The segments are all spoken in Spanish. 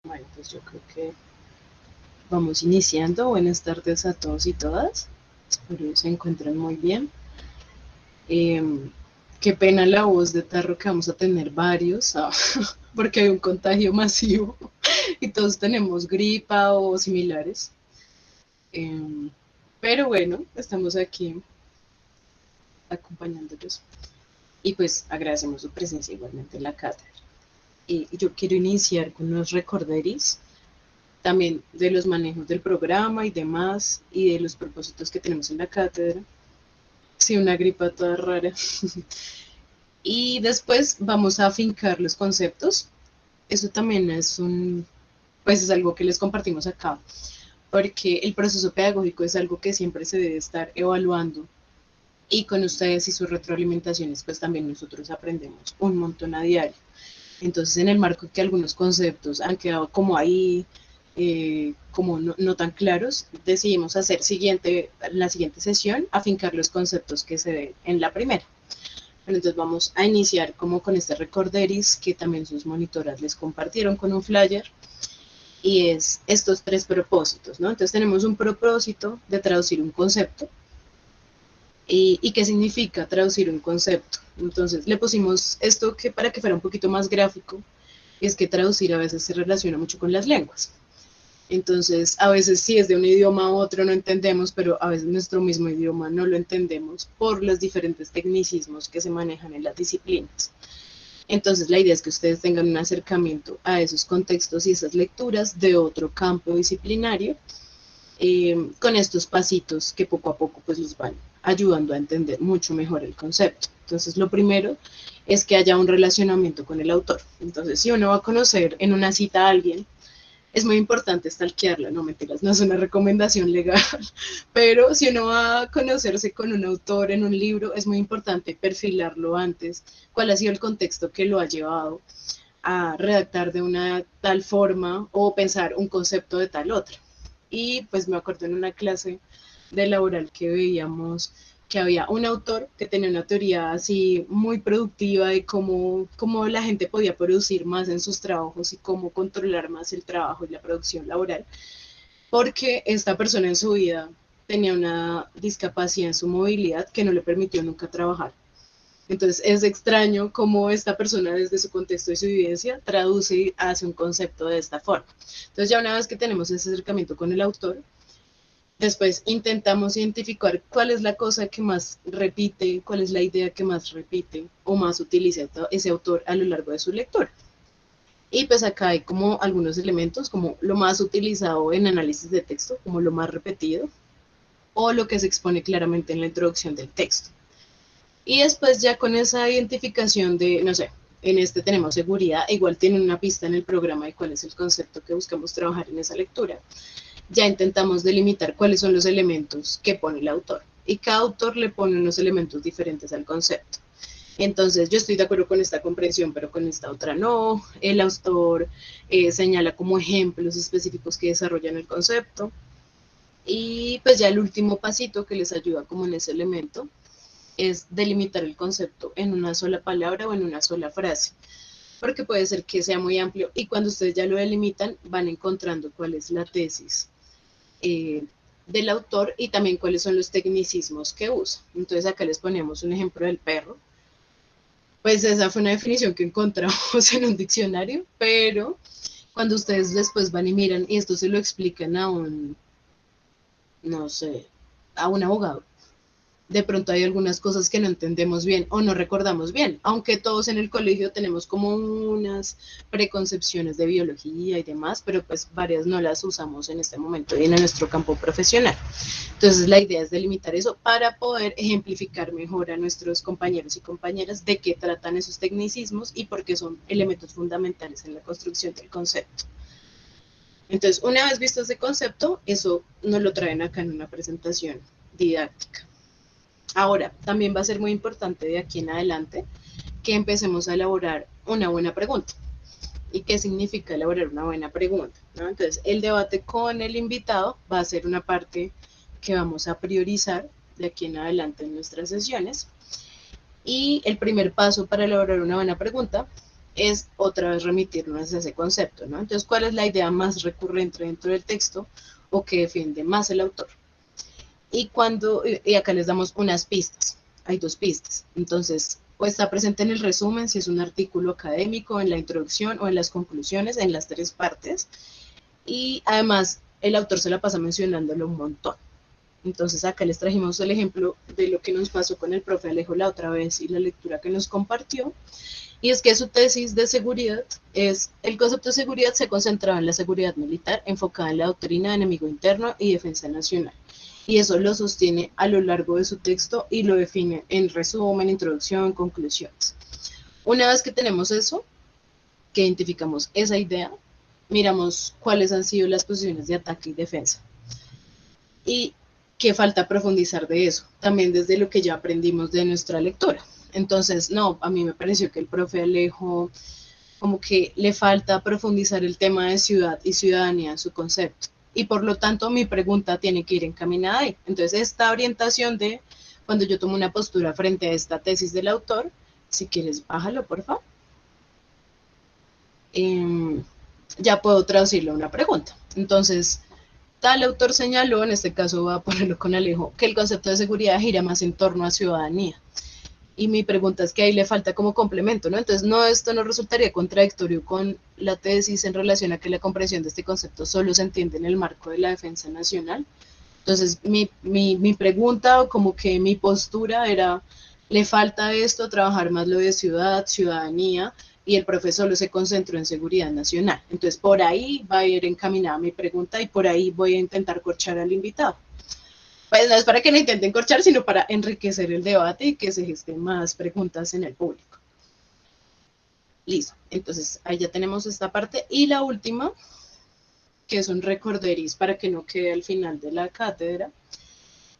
Bueno, pues yo creo que vamos iniciando. Buenas tardes a todos y todas. Espero que se encuentren muy bien. Eh, Qué pena la voz de tarro que vamos a tener varios, porque hay un contagio masivo y todos tenemos gripa o similares. Eh, pero bueno, estamos aquí acompañándolos y pues agradecemos su presencia igualmente en la cátedra. Yo quiero iniciar con unos recorderis también de los manejos del programa y demás, y de los propósitos que tenemos en la cátedra. Sí, una gripa toda rara. Y después vamos a afincar los conceptos. Eso también pues es algo que les compartimos acá, porque el proceso pedagógico es algo que siempre se debe estar evaluando. Y con ustedes y sus retroalimentaciones, pues también nosotros aprendemos un montón a diario. Entonces, en el marco que algunos conceptos han quedado como ahí, como no tan claros, decidimos hacer la siguiente sesión, afincar los conceptos que se ven en la primera. Bueno, entonces vamos a iniciar como con este recorderis que también sus monitoras les compartieron con un flyer, y es estos tres propósitos, ¿no? Entonces tenemos un propósito de traducir un concepto. ¿Y qué significa traducir un concepto? Entonces le pusimos esto que para que fuera un poquito más gráfico, es que traducir a veces se relaciona mucho con las lenguas. Entonces, a veces sí es de un idioma a otro, no entendemos, pero a veces nuestro mismo idioma no lo entendemos por los diferentes tecnicismos que se manejan en las disciplinas. Entonces, la idea es que ustedes tengan un acercamiento a esos contextos y esas lecturas de otro campo disciplinario, con estos pasitos que poco a poco pues los van ayudando a entender mucho mejor el concepto. Entonces, lo primero es que haya un relacionamiento con el autor. Entonces, si uno va a conocer en una cita a alguien, es muy importante stalkearla, no mentiras, no es una recomendación legal, pero si uno va a conocerse con un autor en un libro, es muy importante perfilarlo antes, cuál ha sido el contexto que lo ha llevado a redactar de una tal forma o pensar un concepto de tal otra. Y pues me acuerdo en una clase de laboral que veíamos que había un autor que tenía una teoría así muy productiva de cómo la gente podía producir más en sus trabajos y cómo controlar más el trabajo y la producción laboral, porque esta persona en su vida tenía una discapacidad en su movilidad que no le permitió nunca trabajar. Entonces es extraño cómo esta persona desde su contexto y su vivencia traduce y hace un concepto de esta forma. Entonces ya una vez que tenemos ese acercamiento con el autor, después intentamos identificar cuál es la cosa que más repite, cuál es la idea que más repite o más utiliza ese autor a lo largo de su lectura. Y pues acá hay como algunos elementos, como lo más utilizado en análisis de texto, como lo más repetido, o lo que se expone claramente en la introducción del texto. Y después ya con esa identificación de, no sé, en este tenemos seguridad, igual tienen una pista en el programa de cuál es el concepto que buscamos trabajar en esa lectura. Ya intentamos delimitar cuáles son los elementos que pone el autor. Y cada autor le pone unos elementos diferentes al concepto. Entonces, yo estoy de acuerdo con esta comprensión, pero con esta otra no. El autor señala como ejemplos específicos que desarrollan el concepto. Y pues ya el último pasito que les ayuda como en ese elemento es delimitar el concepto en una sola palabra o en una sola frase, porque puede ser que sea muy amplio y cuando ustedes ya lo delimitan van encontrando cuál es la tesis eh, del autor y también cuáles son los tecnicismos que usa. Entonces acá les ponemos un ejemplo del perro. Pues esa fue una definición que encontramos en un diccionario, pero cuando ustedes después van y miran y esto se lo explican a no sé, a un abogado, de pronto hay algunas cosas que no entendemos bien o no recordamos bien, aunque todos en el colegio tenemos como unas preconcepciones de biología y demás, pero pues varias no las usamos en este momento y en nuestro campo profesional. Entonces la idea es delimitar eso para poder ejemplificar mejor a nuestros compañeros y compañeras de qué tratan esos tecnicismos y por qué son elementos fundamentales en la construcción del concepto. Entonces, una vez visto ese concepto, eso nos lo traen acá en una presentación didáctica. Ahora, también va a ser muy importante de aquí en adelante que empecemos a elaborar una buena pregunta. ¿Y qué significa elaborar una buena pregunta? ¿No? Entonces, el debate con el invitado va a ser una parte que vamos a priorizar de aquí en adelante en nuestras sesiones. Y el primer paso para elaborar una buena pregunta es otra vez remitirnos a ese concepto, ¿no? Entonces, ¿cuál es la idea más recurrente dentro del texto o que defiende más el autor? Y acá les damos unas pistas, hay dos pistas. Entonces, o está presente en el resumen, si es un artículo académico, en la introducción o en las conclusiones, en las tres partes. Y además, el autor se la pasa mencionándolo un montón. Entonces, acá les trajimos el ejemplo de lo que nos pasó con el profe Alejo la otra vez y la lectura que nos compartió. Y es que su tesis de seguridad es, el concepto de seguridad se concentraba en la seguridad militar enfocada en la doctrina de enemigo interno y defensa nacional. Y eso lo sostiene a lo largo de su texto y lo define en resumen, introducción, conclusiones. Una vez que tenemos eso, que identificamos esa idea, miramos cuáles han sido las posiciones de ataque y defensa. Y qué falta profundizar de eso, también desde lo que ya aprendimos de nuestra lectura. Entonces, no, a mí me pareció que el profe Alejo como que le falta profundizar el tema de ciudad y ciudadanía en su concepto. Y por lo tanto, mi pregunta tiene que ir encaminada ahí. Entonces, esta orientación de cuando yo tomo una postura frente a esta tesis del autor, si quieres, bájalo, por favor. Ya puedo traducirlo a una pregunta. Entonces, tal autor señaló, en este caso voy a ponerlo con Alejo, que el concepto de seguridad gira más en torno a ciudadanía. Y mi pregunta es que ahí le falta como complemento, ¿no? Entonces, no, esto no resultaría contradictorio con la tesis en relación a que la comprensión de este concepto solo se entiende en el marco de la defensa nacional. Entonces, mi pregunta o como que mi postura era, le falta esto, trabajar más lo de ciudad, ciudadanía, y el profesor solo se concentró en seguridad nacional. Entonces, por ahí va a ir encaminada mi pregunta y por ahí voy a intentar corchar al invitado. Pues no es para que lo intenten corchar, sino para enriquecer el debate y que se gesten más preguntas en el público. Listo, entonces ahí ya tenemos esta parte. Y la última, que es un recorderis para que no quede al final de la cátedra,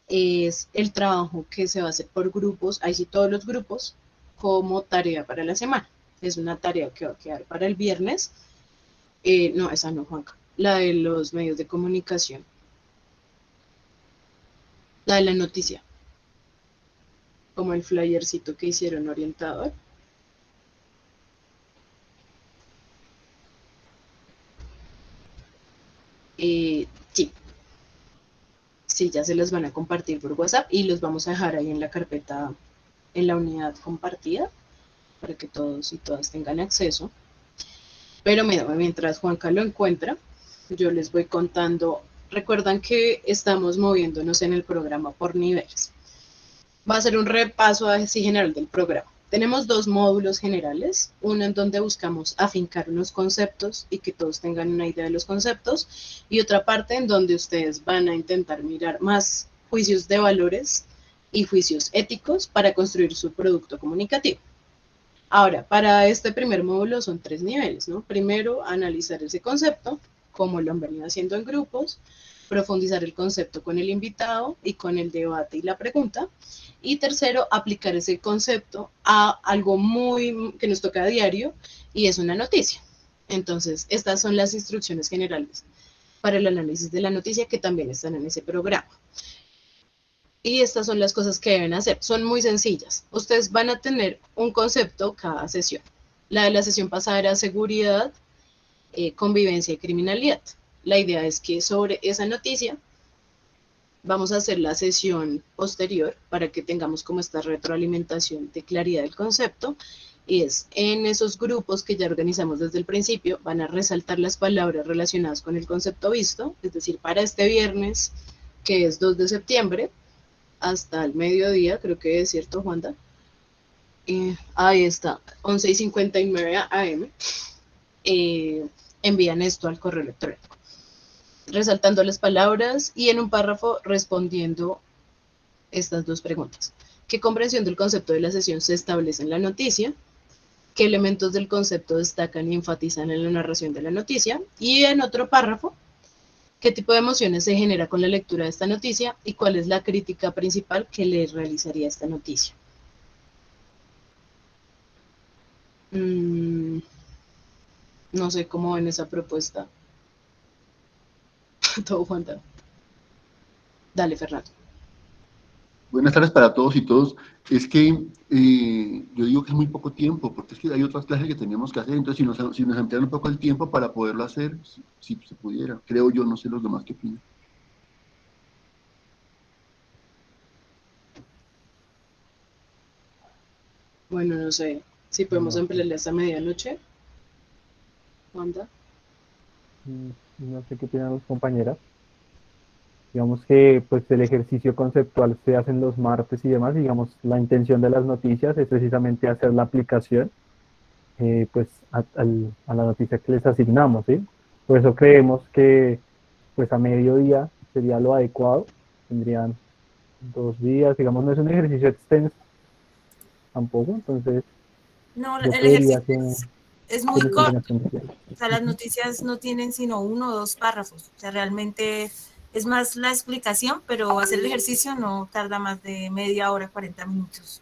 es el trabajo que se va a hacer por grupos, ahí sí todos los grupos, como tarea para la semana. Es una tarea que va a quedar para el viernes. No, esa no, Juanca, la de los medios de comunicación, la de la noticia, como el flyercito que hicieron orientador. Sí, sí, ya se los van a compartir por WhatsApp y los vamos a dejar ahí en la carpeta, en la unidad compartida, para que todos y todas tengan acceso. Pero mira, mientras Juanca lo encuentra, yo les voy contando. Recuerdan que estamos moviéndonos en el programa por niveles. Va a ser un repaso así general del programa. Tenemos dos módulos generales, uno en donde buscamos afincar unos conceptos y que todos tengan una idea de los conceptos, y otra parte en donde ustedes van a intentar mirar más juicios de valores y juicios éticos para construir su producto comunicativo. Ahora, para este primer módulo son tres niveles, ¿no? Primero, analizar ese concepto, como lo han venido haciendo en grupos, profundizar el concepto con el invitado y con el debate y la pregunta. Y tercero, aplicar ese concepto a algo muy que nos toca a diario y es una noticia. Entonces, estas son las instrucciones generales para el análisis de la noticia que también están en ese programa. Y estas son las cosas que deben hacer. Son muy sencillas. Ustedes van a tener un concepto cada sesión. La de la sesión pasada era seguridad, convivencia y criminalidad. La idea es que sobre esa noticia vamos a hacer la sesión posterior para que tengamos como esta retroalimentación de claridad del concepto. Y es en esos grupos que ya organizamos desde el principio, van a resaltar las palabras relacionadas con el concepto visto, es decir, para este viernes, que es 2 de septiembre, hasta el mediodía, creo que es cierto, Juanda. Ahí está, 11:59 AM. Envían esto al correo electrónico, resaltando las palabras y en un párrafo respondiendo estas dos preguntas. ¿Qué comprensión del concepto de la sesión se establece en la noticia? ¿Qué elementos del concepto destacan y enfatizan en la narración de la noticia? Y en otro párrafo, ¿qué tipo de emociones se genera con la lectura de esta noticia y cuál es la crítica principal que le realizaría a esta noticia? No sé cómo ven esa propuesta. Todo Juan. Dale, Fernando. Buenas tardes para todos y todos. Es que yo digo que es muy poco tiempo, porque es que hay otras clases que tenemos que hacer, entonces si nos ampliaran un poco el tiempo para poderlo hacer, si se pudiera, creo yo, no sé los demás qué opinan. Bueno, no sé si podemos No sé, ampliarle hasta medianoche. Wanda. no sé qué opinan los compañeras. Digamos que pues el ejercicio conceptual se hace en los martes y demás, digamos, la intención de las noticias es precisamente hacer la aplicación pues a la noticia que les asignamos, ¿sí? Por eso creemos que pues a mediodía sería lo adecuado, tendrían 2 días, digamos, no es un ejercicio extenso tampoco, entonces No, yo el creería ejercicio es que muy nos corto. tendrían que hacer. O sea, las noticias no tienen sino 1 o 2 párrafos. O sea, realmente es más la explicación, pero hacer el ejercicio no tarda más de media hora, 40 minutos,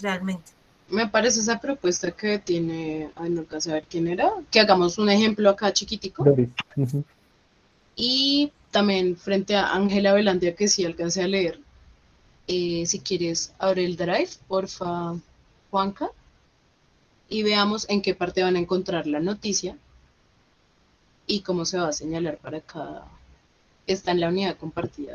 realmente. Me parece esa propuesta que tiene, ay, no alcancé a ver quién era, que hagamos un ejemplo acá chiquitico. Doris. Ujú. Y también frente a Ángela Velandia, que sí alcancé a leer, si quieres, abre el drive, porfa, Juanca, y veamos en qué parte van a encontrar la noticia y cómo se va a señalar para cada. Está en la unidad compartida.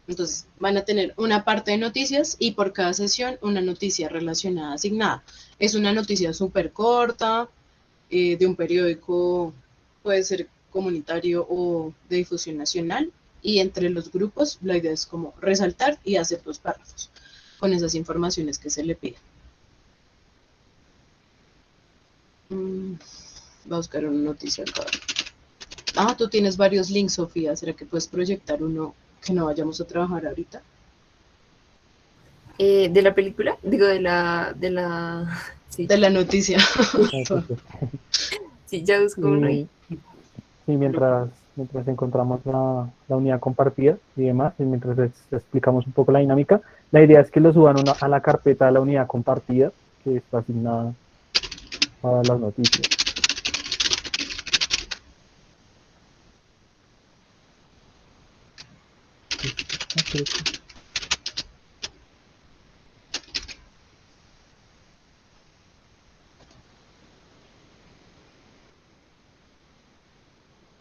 Entonces, van a tener una parte de noticias y por cada sesión una noticia relacionada asignada. Es una noticia súper corta, de un periódico, puede ser comunitario o de difusión nacional, y entre los grupos la idea es como resaltar y hacer 2 párrafos con esas informaciones que se le piden. Voy a buscar una noticia acá. Ah, tú tienes varios links, Sofía. ¿Será que puedes proyectar uno que no vayamos a trabajar ahorita? De la película, digo, sí, De la noticia. Ah, sí, sí. sí, ya busco uno y Y mientras encontramos la unidad compartida y demás, y mientras les explicamos un poco la dinámica, la idea es que lo suban a la carpeta de la unidad compartida que está asignada para las noticias. Creo que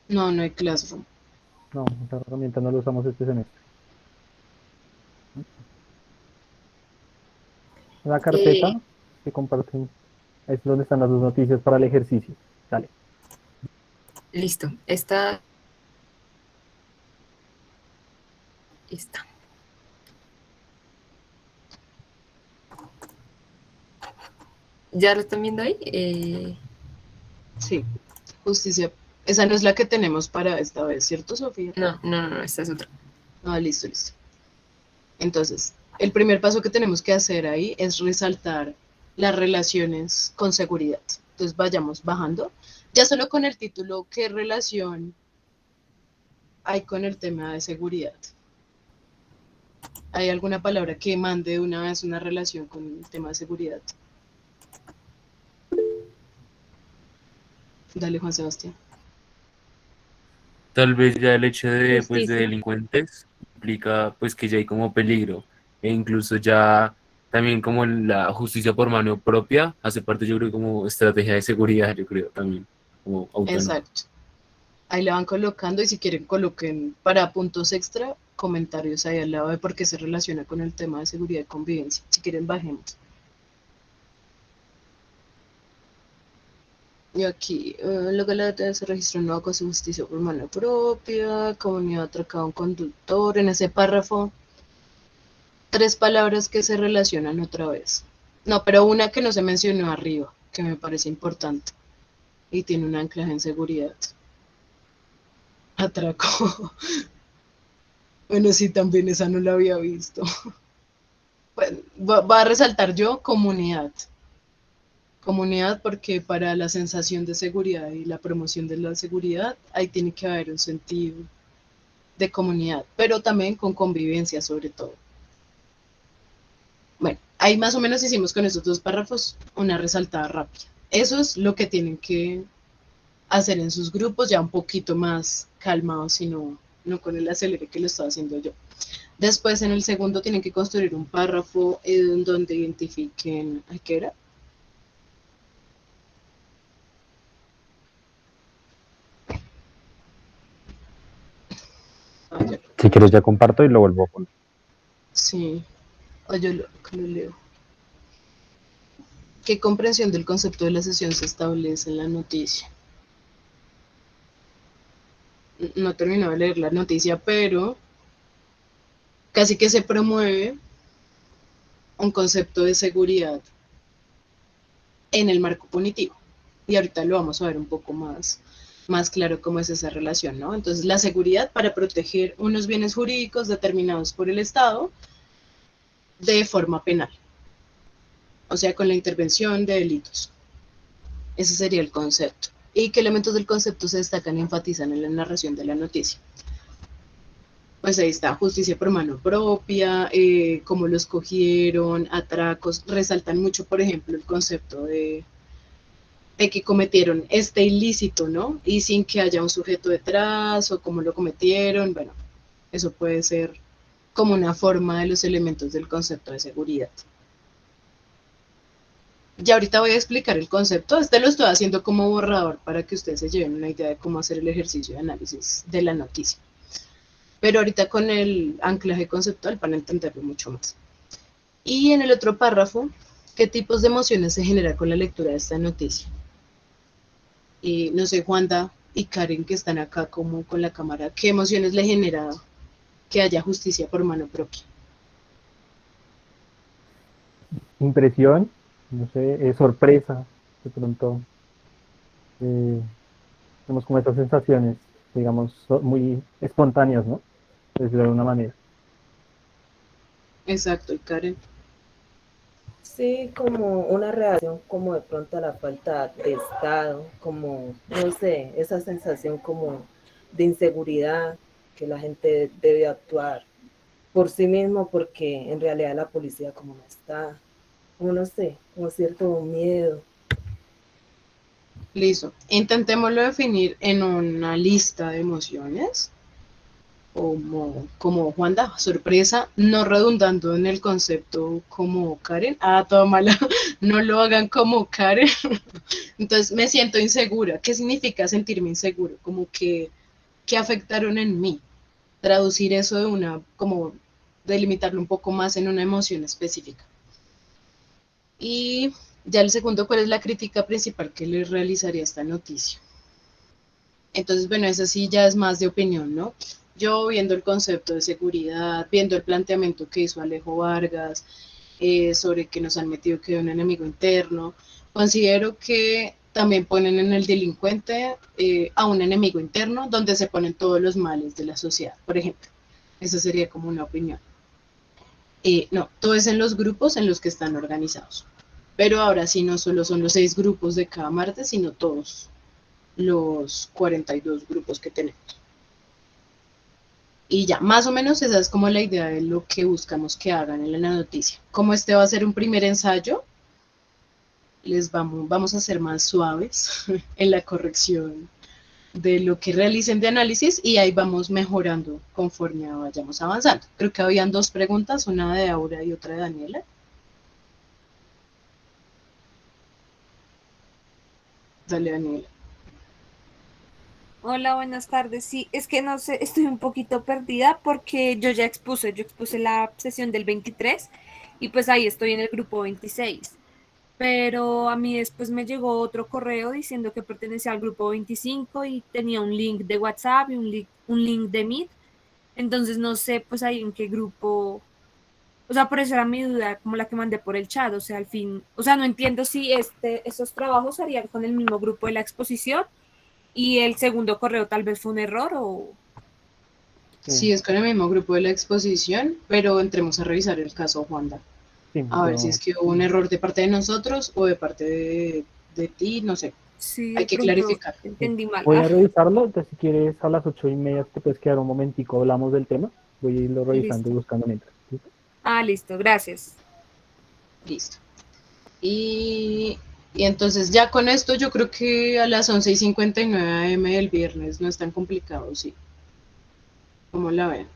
No, no hay Classroom. no, esa herramienta no la usamos este semestre. La eh, carpeta que comparten es donde están las dos noticias para el ejercicio. Dale. listo. Está. ¿Ya lo están viendo ahí? Sí, justicia. Esa no es la que tenemos para esta vez, ¿cierto, Sofía? No, esta es otra. Ah, listo, listo. Entonces, el primer paso que tenemos que hacer ahí es resaltar las relaciones con seguridad. Entonces, vayamos bajando. Ya solo con el título, ¿qué relación hay con el tema de seguridad? ¿Hay alguna palabra que mande de una vez una relación con el tema de seguridad? Dale, Juan Sebastián. Tal vez ya el hecho de, pues, de Justicia. delincuentes implica pues que ya hay como peligro e incluso ya también como la justicia por mano propia hace parte yo creo como estrategia de seguridad, yo creo también como autónomo. Exacto. Ahí la van colocando y si quieren coloquen para puntos extra comentarios ahí al lado de por qué se relaciona con el tema de seguridad y convivencia. Si quieren bajemos. Y aquí, luego se registró un nuevo caso de justicia por mano propia, comunidad atracado a un conductor. En ese párrafo, 3 palabras que se relacionan otra vez. No, pero una que no se mencionó arriba, que me parece importante y tiene un anclaje en seguridad. Atraco. Bueno, sí, también esa no la había visto. Pues, va a resaltar yo comunidad. Comunidad porque para la sensación de seguridad y la promoción de la seguridad, ahí tiene que haber un sentido de comunidad, pero también con convivencia sobre todo. Bueno, ahí más o menos hicimos con esos 2 párrafos una resaltada rápida. Eso es lo que tienen que hacer en sus grupos, ya un poquito más calmados, sino no con el acelere que lo estaba haciendo yo. Después, en el segundo, tienen que construir un párrafo en donde identifiquen, ¿ay, qué era? Ah, ya, Si quieres ya comparto y lo vuelvo a poner. sí, o yo lo leo. ¿Qué comprensión del concepto de la sesión se establece en la noticia? No termino de leer la noticia, pero casi que se promueve un concepto de seguridad en el marco punitivo. Y ahorita lo vamos a ver un poco más claro cómo es esa relación, ¿no? Entonces, la seguridad para proteger unos bienes jurídicos determinados por el Estado de forma penal, o sea, con la intervención de delitos. Ese sería el concepto. ¿Y qué elementos del concepto se destacan y enfatizan en la narración de la noticia? Pues ahí está, justicia por mano propia, cómo los cogieron, atracos, resaltan mucho, por ejemplo, el concepto de que cometieron este ilícito, ¿no? Y sin que haya un sujeto detrás o cómo lo cometieron, bueno, eso puede ser como una forma de los elementos del concepto de seguridad. Ya ahorita voy a explicar el concepto, este lo estoy haciendo como borrador para que ustedes se lleven una idea de cómo hacer el ejercicio de análisis de la noticia. Pero ahorita con el anclaje conceptual van a entenderlo mucho más. Y en el otro párrafo, ¿qué tipos de emociones se genera con la lectura de esta noticia? Y no sé, Juanda y Karen que están acá como con la cámara, ¿qué emociones le genera que haya justicia por mano propia? Impresión, no sé, sorpresa, de pronto. Tenemos como estas sensaciones, digamos, muy espontáneas, ¿no? De decirlo de alguna manera. Exacto, y Karen. Sí, como una reacción como de pronto a la falta de estado, como, no sé, esa sensación como de inseguridad, que la gente debe actuar por sí mismo porque en realidad la policía como no está, como no sé, como cierto miedo. Listo. Intentémoslo definir en una lista de emociones, como Juanda, sorpresa, no redundando en el concepto como Karen. Ah, todo mala, no lo hagan como Karen. Entonces me siento insegura. ¿Qué significa sentirme inseguro? Como que afectaron en mí. Traducir eso de una, como delimitarlo un poco más en una emoción específica. Y ya el segundo, ¿cuál es la crítica principal que le realizaría esta noticia? Entonces, bueno, eso sí ya es más de opinión, ¿no? Yo viendo el concepto de seguridad, viendo el planteamiento que hizo Alejo Vargas sobre que nos han metido que un enemigo interno, considero que también ponen en el delincuente a un enemigo interno donde se ponen todos los males de la sociedad, por ejemplo. Esa sería como una opinión. No, todo es en los grupos en los que están organizados. Pero ahora sí no solo son los 6 grupos de cada martes, sino todos los 42 grupos que tenemos. Y ya, más o menos esa es como la idea de lo que buscamos que hagan en la noticia. Como este va a ser un primer ensayo, les vamos a ser más suaves en la corrección de lo que realicen de análisis y ahí vamos mejorando conforme vayamos avanzando. Creo que habían 2 preguntas, una de Aura y otra de Daniela. Dale, Daniela. Hola, buenas tardes. Sí, es que no sé, estoy un poquito perdida porque yo expuse la sesión del 23 y pues ahí estoy en el grupo 26. Pero a mí después me llegó otro correo diciendo que pertenecía al grupo 25 y tenía un link de WhatsApp y un link de Meet. Entonces no sé pues ahí en qué grupo, o sea, por eso era mi duda, como la que mandé por el chat, o sea, al fin, o sea, no entiendo si esos trabajos harían con el mismo grupo de la exposición y el segundo correo tal vez fue un error o... Sí, es con el mismo grupo de la exposición, pero entremos a revisar el caso Juanda. Sí, A ver si es que hubo un error de parte de nosotros o de parte de ti, no sé. Sí, Hay de que pronto clarificar. entendí mal. voy Ah, a revisarlo, entonces si quieres a las 8:30 te puedes quedar un momentico, hablamos del tema. Voy a irlo revisando y listo. buscando mientras. ¿Listo? Ah, listo, gracias. Listo. Y, y entonces ya con esto yo creo que a las 11:59 AM del viernes no es tan complicado, sí. ¿Cómo la ven?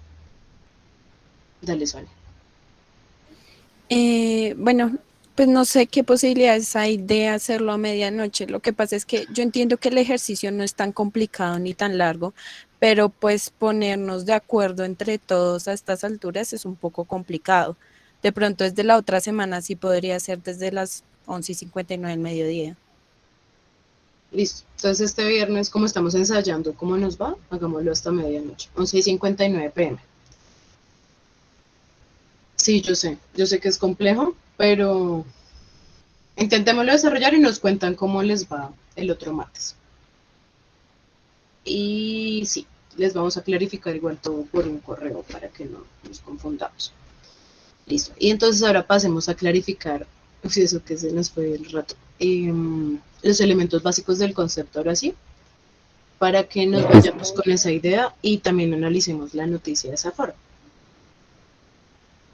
Dale, Sonia. Bueno, pues no sé qué posibilidades hay de hacerlo a medianoche. Lo que pasa es que yo entiendo que el ejercicio no es tan complicado ni tan largo, pero pues ponernos de acuerdo entre todos a estas alturas es un poco complicado. De pronto desde la otra semana sí podría ser desde las 11:59 del mediodía. Listo. Entonces este viernes, como estamos ensayando cómo nos va, hagámoslo hasta medianoche, 11:59 p.m. Sí, yo sé que es complejo, pero intentémoslo desarrollar y nos cuentan cómo les va el otro martes. Y sí, les vamos a clarificar igual todo por un correo para que no nos confundamos. Listo. Y entonces ahora pasemos a clarificar, si eso que se nos fue el rato, los elementos básicos del concepto, ahora sí, para que nos vayamos con esa idea y también analicemos la noticia de esa forma.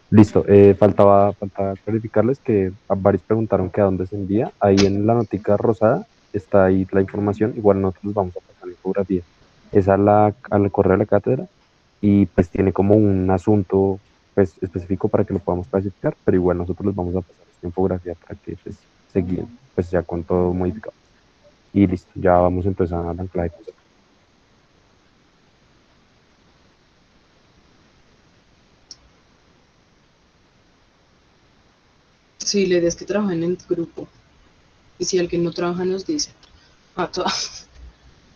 Listo, faltaba clarificarles que a varios preguntaron que a dónde se envía. Ahí en la notica rosada está ahí la información. Igual nosotros vamos a pasar la infografía. Es al correo de la cátedra y pues tiene como un asunto pues específico para que lo podamos clasificar, pero igual nosotros les vamos a pasar esta infografía para que pues se guíen, pues ya con todo modificado. Y listo, ya vamos a empezar a la ancla de concepto. Sí, la idea es que trabajen en grupo. Y si alguien no trabaja, nos dice. Esto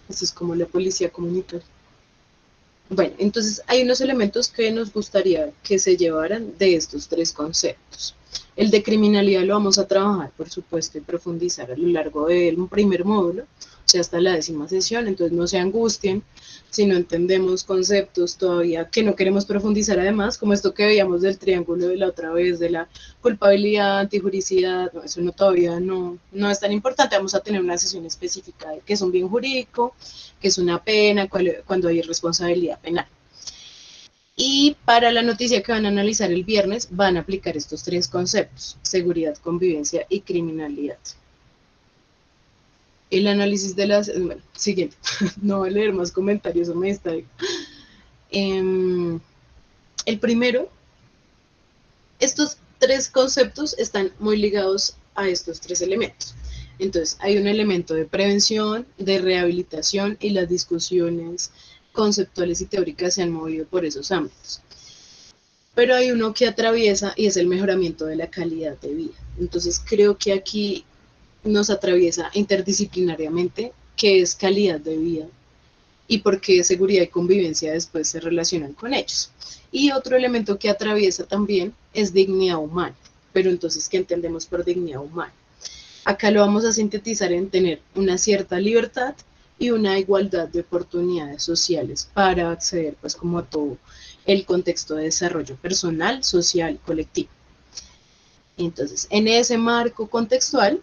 es como la policía comunitaria. Bueno, entonces hay unos elementos que nos gustaría que se llevaran de estos tres conceptos. El de criminalidad lo vamos a trabajar, por supuesto, y profundizar a lo largo del primer módulo, o sea, hasta la 10ª sesión, entonces no se angustien si no entendemos conceptos todavía que no queremos profundizar además, como esto que veíamos del triángulo de la otra vez, de la culpabilidad, antijuricidad, no, eso no, todavía no es tan importante, vamos a tener una sesión específica de qué es un bien jurídico, qué es una pena, cuando hay responsabilidad penal. Y para la noticia que van a analizar el viernes, van a aplicar estos tres conceptos: seguridad, convivencia y criminalidad. El análisis de las... Bueno, siguiente. No voy a leer más comentarios, eso me distraigo. El primero, estos tres conceptos están muy ligados a estos tres elementos. Entonces, hay un elemento de prevención, de rehabilitación, y las discusiones conceptuales y teóricas se han movido por esos ámbitos. Pero hay uno que atraviesa y es el mejoramiento de la calidad de vida. Entonces creo que aquí nos atraviesa interdisciplinariamente qué es calidad de vida y por qué seguridad y convivencia después se relacionan con ellos. Y otro elemento que atraviesa también es dignidad humana. Pero entonces, ¿qué entendemos por dignidad humana? Acá lo vamos a sintetizar en tener una cierta libertad y una igualdad de oportunidades sociales para acceder pues como a todo el contexto de desarrollo personal, social, colectivo. Entonces, en ese marco contextual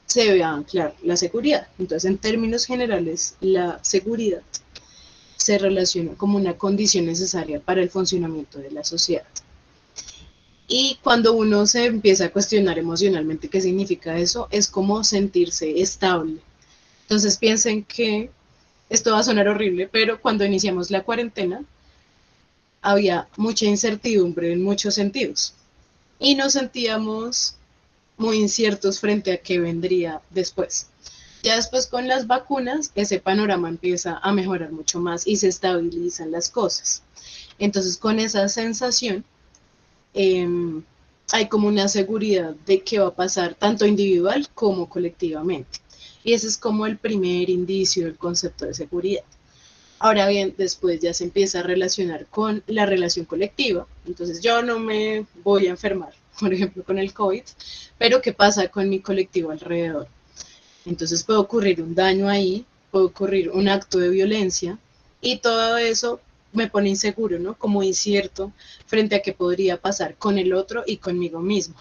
se ve anclar la seguridad. Entonces, en términos generales, la seguridad se relaciona como una condición necesaria para el funcionamiento de la sociedad. Y cuando uno se empieza a cuestionar emocionalmente qué significa eso, es como sentirse estable. Entonces piensen que, esto va a sonar horrible, pero cuando iniciamos la cuarentena, había mucha incertidumbre en muchos sentidos. Y nos sentíamos muy inciertos frente a qué vendría después. Ya después con las vacunas, ese panorama empieza a mejorar mucho más y se estabilizan las cosas. Entonces con esa sensación, hay como una seguridad de qué va a pasar tanto individual como colectivamente. Y ese es como el primer indicio del concepto de seguridad. Ahora bien, después ya se empieza a relacionar con la relación colectiva. Entonces yo no me voy a enfermar, por ejemplo, con el COVID, pero ¿qué pasa con mi colectivo alrededor? Entonces puede ocurrir un daño ahí, puede ocurrir un acto de violencia y todo eso me pone inseguro, ¿no? Como incierto frente a qué podría pasar con el otro y conmigo mismo,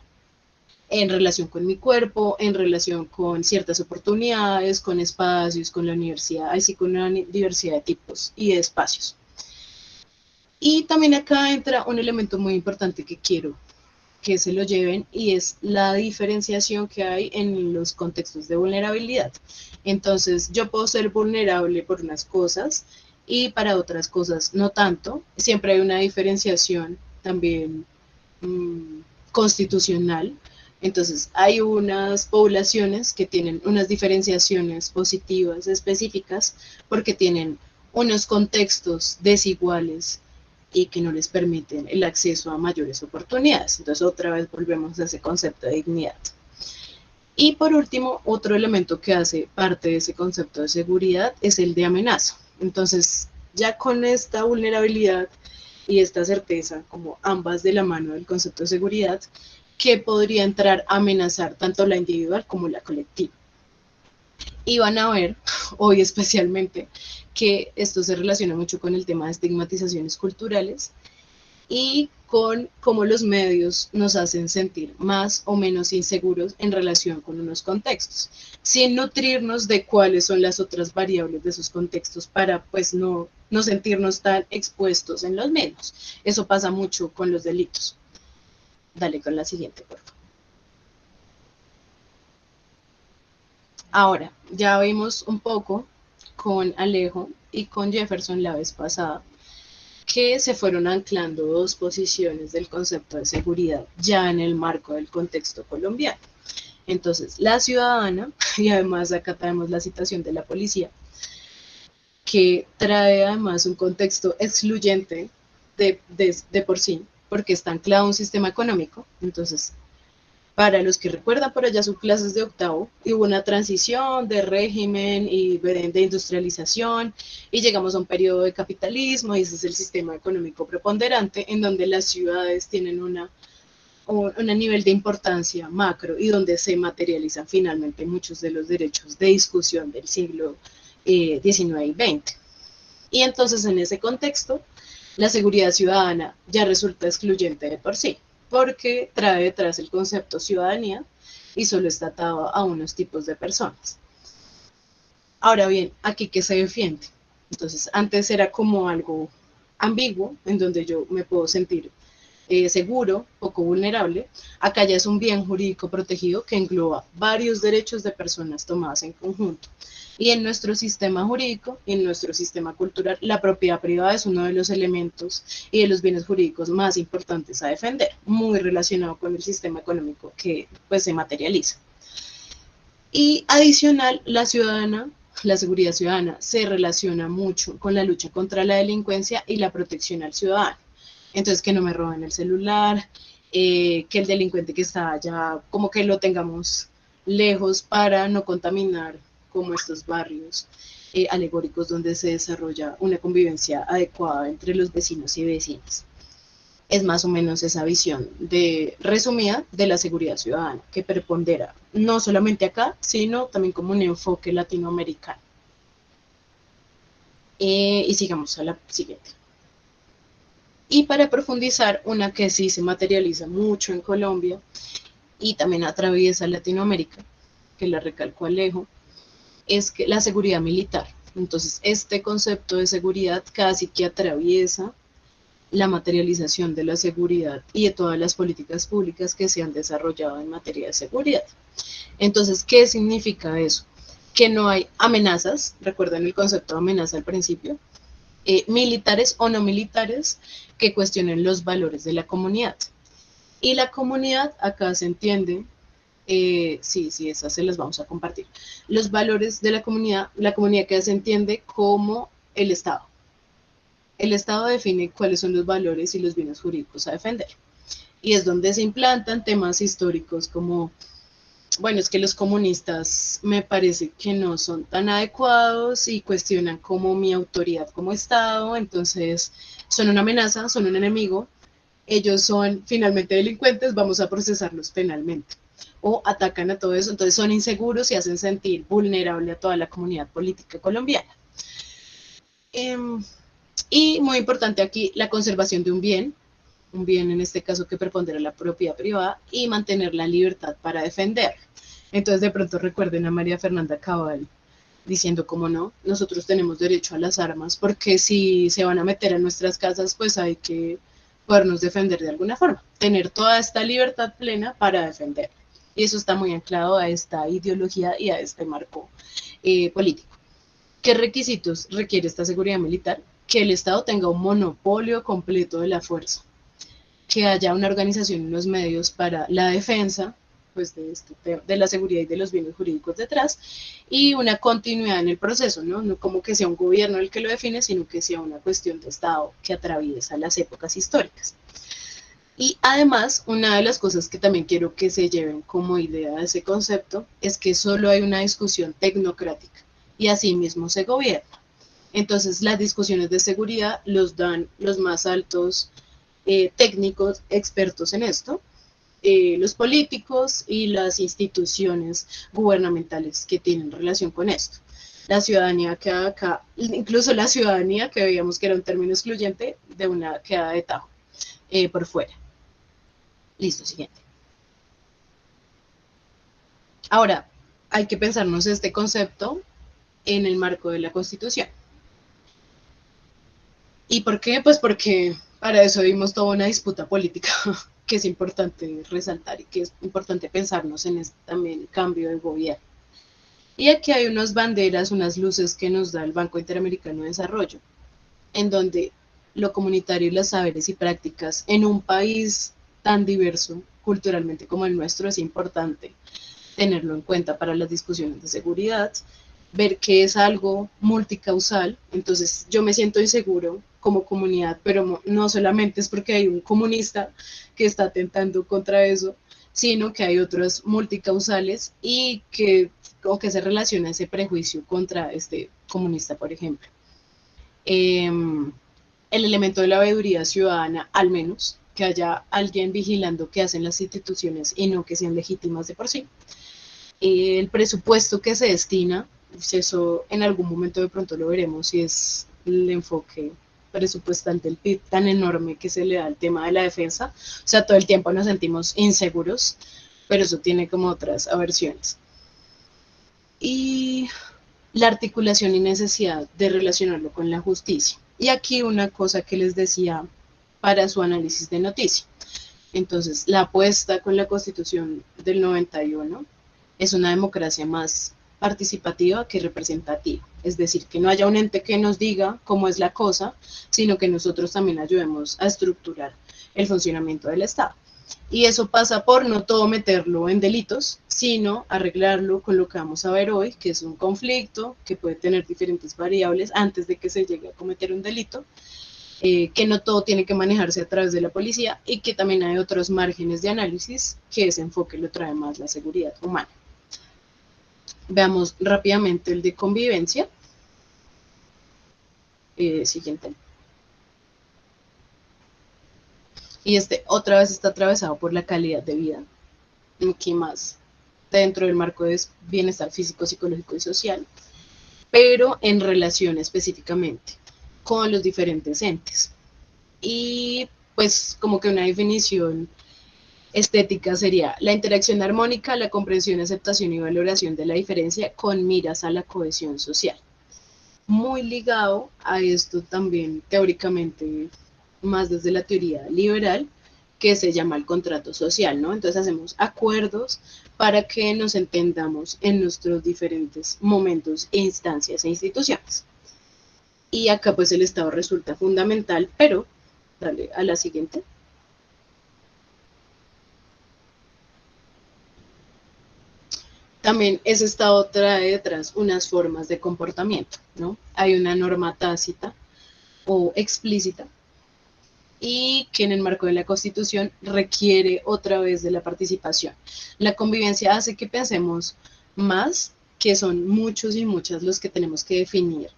en relación con mi cuerpo, en relación con ciertas oportunidades, con espacios, con la universidad, así con una diversidad de tipos y de espacios. Y también acá entra un elemento muy importante que quiero que se lo lleven y es la diferenciación que hay en los contextos de vulnerabilidad. Entonces yo puedo ser vulnerable por unas cosas y para otras cosas no tanto. Siempre hay una diferenciación también constitucional. Entonces, hay unas poblaciones que tienen unas diferenciaciones positivas específicas porque tienen unos contextos desiguales y que no les permiten el acceso a mayores oportunidades. Entonces, otra vez volvemos a ese concepto de dignidad. Y por último, otro elemento que hace parte de ese concepto de seguridad es el de amenaza. Entonces, ya con esta vulnerabilidad y esta certeza, como ambas de la mano del concepto de seguridad, que podría entrar a amenazar tanto la individual como la colectiva. Y van a ver, hoy especialmente, que esto se relaciona mucho con el tema de estigmatizaciones culturales y con cómo los medios nos hacen sentir más o menos inseguros en relación con unos contextos, sin nutrirnos de cuáles son las otras variables de esos contextos para pues no sentirnos tan expuestos en los mismos. Eso pasa mucho con los delitos. Dale con la siguiente, por favor. Ahora, ya vimos un poco con Alejo y con Jefferson la vez pasada que se fueron anclando dos posiciones del concepto de seguridad ya en el marco del contexto colombiano. Entonces, la ciudadana, y además acá tenemos la citación de la policía, que trae además un contexto excluyente de por sí, porque está anclado a un sistema económico. Entonces, para los que recuerdan por allá sus clases de octavo, hubo una transición de régimen y de industrialización, y llegamos a un periodo de capitalismo, y ese es el sistema económico preponderante, en donde las ciudades tienen un nivel de importancia macro, y donde se materializan finalmente muchos de los derechos de discusión del siglo XIX y XX. Y entonces, en ese contexto, la seguridad ciudadana ya resulta excluyente de por sí, porque trae detrás el concepto ciudadanía y solo está atado a unos tipos de personas. Ahora bien, ¿aquí qué se defiende? Entonces, antes era como algo ambiguo, en donde yo me puedo sentir seguro, poco vulnerable. Acá ya es un bien jurídico protegido que engloba varios derechos de personas tomadas en conjunto. Y en nuestro sistema jurídico y en nuestro sistema cultural, la propiedad privada es uno de los elementos y de los bienes jurídicos más importantes a defender, muy relacionado con el sistema económico que pues se materializa. Y adicional, la seguridad ciudadana se relaciona mucho con la lucha contra la delincuencia y la protección al ciudadano. Entonces, que no me roben el celular, que el delincuente que está allá, como que lo tengamos lejos para no contaminar como estos barrios alegóricos donde se desarrolla una convivencia adecuada entre los vecinos y vecinas. Es más o menos esa visión resumida de la seguridad ciudadana, que prepondera no solamente acá, sino también como un enfoque latinoamericano. Y sigamos a la siguiente. Y para profundizar, una que sí se materializa mucho en Colombia y también atraviesa Latinoamérica, que la recalcó Alejo, es que la seguridad militar. Entonces, este concepto de seguridad casi que atraviesa la materialización de la seguridad y de todas las políticas públicas que se han desarrollado en materia de seguridad. Entonces, ¿qué significa eso? Que no hay amenazas, recuerden el concepto de amenaza al principio, militares o no militares que cuestionen los valores de la comunidad. Y la comunidad acá se entiende, sí, esas se las vamos a compartir. Los valores de la comunidad que se entiende como el Estado. El Estado define cuáles son los valores y los bienes jurídicos a defender. Y es donde se implantan temas históricos como, bueno, es que los comunistas me parece que no son tan adecuados y cuestionan como mi autoridad como Estado, entonces son una amenaza, son un enemigo, ellos son finalmente delincuentes, vamos a procesarlos penalmente. O atacan a todo eso, entonces son inseguros y hacen sentir vulnerable a toda la comunidad política colombiana. Y muy importante aquí, la conservación de un bien en este caso que prepondera la propiedad privada y mantener la libertad para defender. Entonces de pronto recuerden a María Fernanda Cabal diciendo como no, nosotros tenemos derecho a las armas porque si se van a meter a nuestras casas pues hay que podernos defender de alguna forma, tener toda esta libertad plena para defender. Y eso está muy anclado a esta ideología y a este marco político. ¿Qué requisitos requiere esta seguridad militar? Que el Estado tenga un monopolio completo de la fuerza, que haya una organización y unos medios para la defensa pues, de la seguridad y de los bienes jurídicos detrás, y una continuidad en el proceso, ¿no? No como que sea un gobierno el que lo define, sino que sea una cuestión de Estado que atraviesa las épocas históricas. Y además, una de las cosas que también quiero que se lleven como idea de ese concepto es que solo hay una discusión tecnocrática y así mismo se gobierna. Entonces, las discusiones de seguridad los dan los más altos técnicos expertos en esto, los políticos y las instituciones gubernamentales que tienen relación con esto. La ciudadanía queda acá, incluso la ciudadanía, que veíamos que era un término excluyente, de una queda de tajo por fuera. Listo, siguiente. Ahora, hay que pensarnos este concepto en el marco de la Constitución. ¿Y por qué? Pues porque para eso vimos toda una disputa política que es importante resaltar y que es importante pensarnos en este también cambio de gobierno. Y aquí hay unas banderas, unas luces que nos da el Banco Interamericano de Desarrollo, en donde lo comunitario y los saberes y prácticas en un país tan diverso culturalmente como el nuestro es importante tenerlo en cuenta para las discusiones de seguridad, ver que es algo multicausal. Entonces yo me siento inseguro como comunidad, pero no solamente es porque hay un comunista que está atentando contra eso, sino que hay otros multicausales y que se relaciona ese prejuicio contra este comunista, por ejemplo. El elemento de la veeduría ciudadana, al menos, que haya alguien vigilando qué hacen las instituciones y no que sean legítimas de por sí. El presupuesto que se destina, pues eso en algún momento de pronto lo veremos, si es el enfoque presupuestal del PIB tan enorme que se le da al tema de la defensa. O sea, todo el tiempo nos sentimos inseguros, pero eso tiene como otras aversiones. Y la articulación y necesidad de relacionarlo con la justicia. Y aquí una cosa que les decía para su análisis de noticia. Entonces, la apuesta con la Constitución del 91 es una democracia más participativa que representativa. Es decir, que no haya un ente que nos diga cómo es la cosa, sino que nosotros también ayudemos a estructurar el funcionamiento del Estado. Y eso pasa por no todo meterlo en delitos, sino arreglarlo con lo que vamos a ver hoy, que es un conflicto que puede tener diferentes variables antes de que se llegue a cometer un delito, que no todo tiene que manejarse a través de la policía y que también hay otros márgenes de análisis que ese enfoque lo trae más la seguridad humana. Veamos rápidamente el de convivencia. Siguiente. Y este otra vez está atravesado por la calidad de vida, aquí más dentro del marco de bienestar físico, psicológico y social, pero en relación específicamente con los diferentes entes. Y pues como que una definición estética sería la interacción armónica, la comprensión, aceptación y valoración de la diferencia con miras a la cohesión social. Muy ligado a esto también teóricamente, más desde la teoría liberal, que se llama el contrato social, ¿no? Entonces hacemos acuerdos para que nos entendamos en nuestros diferentes momentos, instancias e instituciones. Y acá pues el Estado resulta fundamental, pero, dale a la siguiente. También ese Estado trae detrás unas formas de comportamiento, ¿no? Hay una norma tácita o explícita y que en el marco de la Constitución requiere otra vez de la participación. La convivencia hace que pensemos más, que son muchos y muchas los que tenemos que definir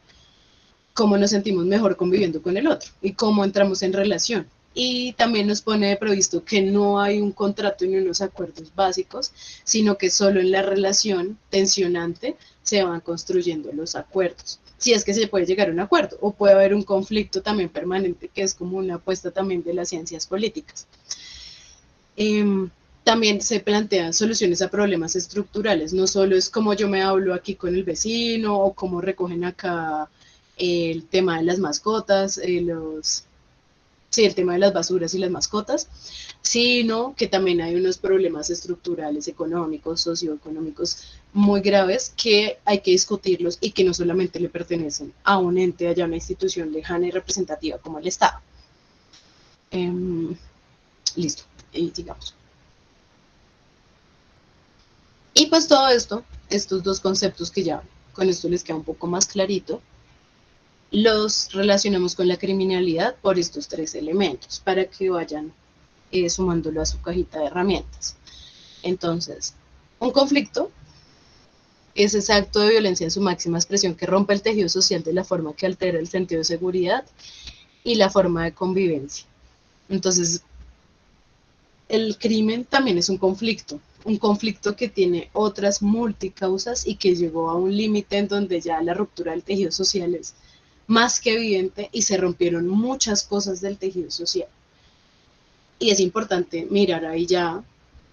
cómo nos sentimos mejor conviviendo con el otro y cómo entramos en relación. Y también nos pone de previsto que no hay un contrato ni unos acuerdos básicos, sino que solo en la relación tensionante se van construyendo los acuerdos. Si es que se puede llegar a un acuerdo, o puede haber un conflicto también permanente, que es como una apuesta también de las ciencias políticas. También se plantean soluciones a problemas estructurales, no solo es como yo me hablo aquí con el vecino, o cómo recogen acá el tema de las mascotas, sí, el tema de las basuras y las mascotas, sino que también hay unos problemas estructurales, económicos, socioeconómicos muy graves que hay que discutirlos y que no solamente le pertenecen a un ente, allá una institución lejana y representativa como el Estado. Listo, y sigamos. Y pues todo esto, estos dos conceptos que ya con esto les queda un poco más clarito, los relacionamos con la criminalidad por estos tres elementos, para que vayan sumándolo a su cajita de herramientas. Entonces, un conflicto es ese acto de violencia en su máxima expresión que rompe el tejido social de la forma que altera el sentido de seguridad y la forma de convivencia. Entonces, el crimen también es un conflicto que tiene otras multicausas y que llegó a un límite en donde ya la ruptura del tejido social es más que evidente y se rompieron muchas cosas del tejido social. Y es importante mirar ahí ya,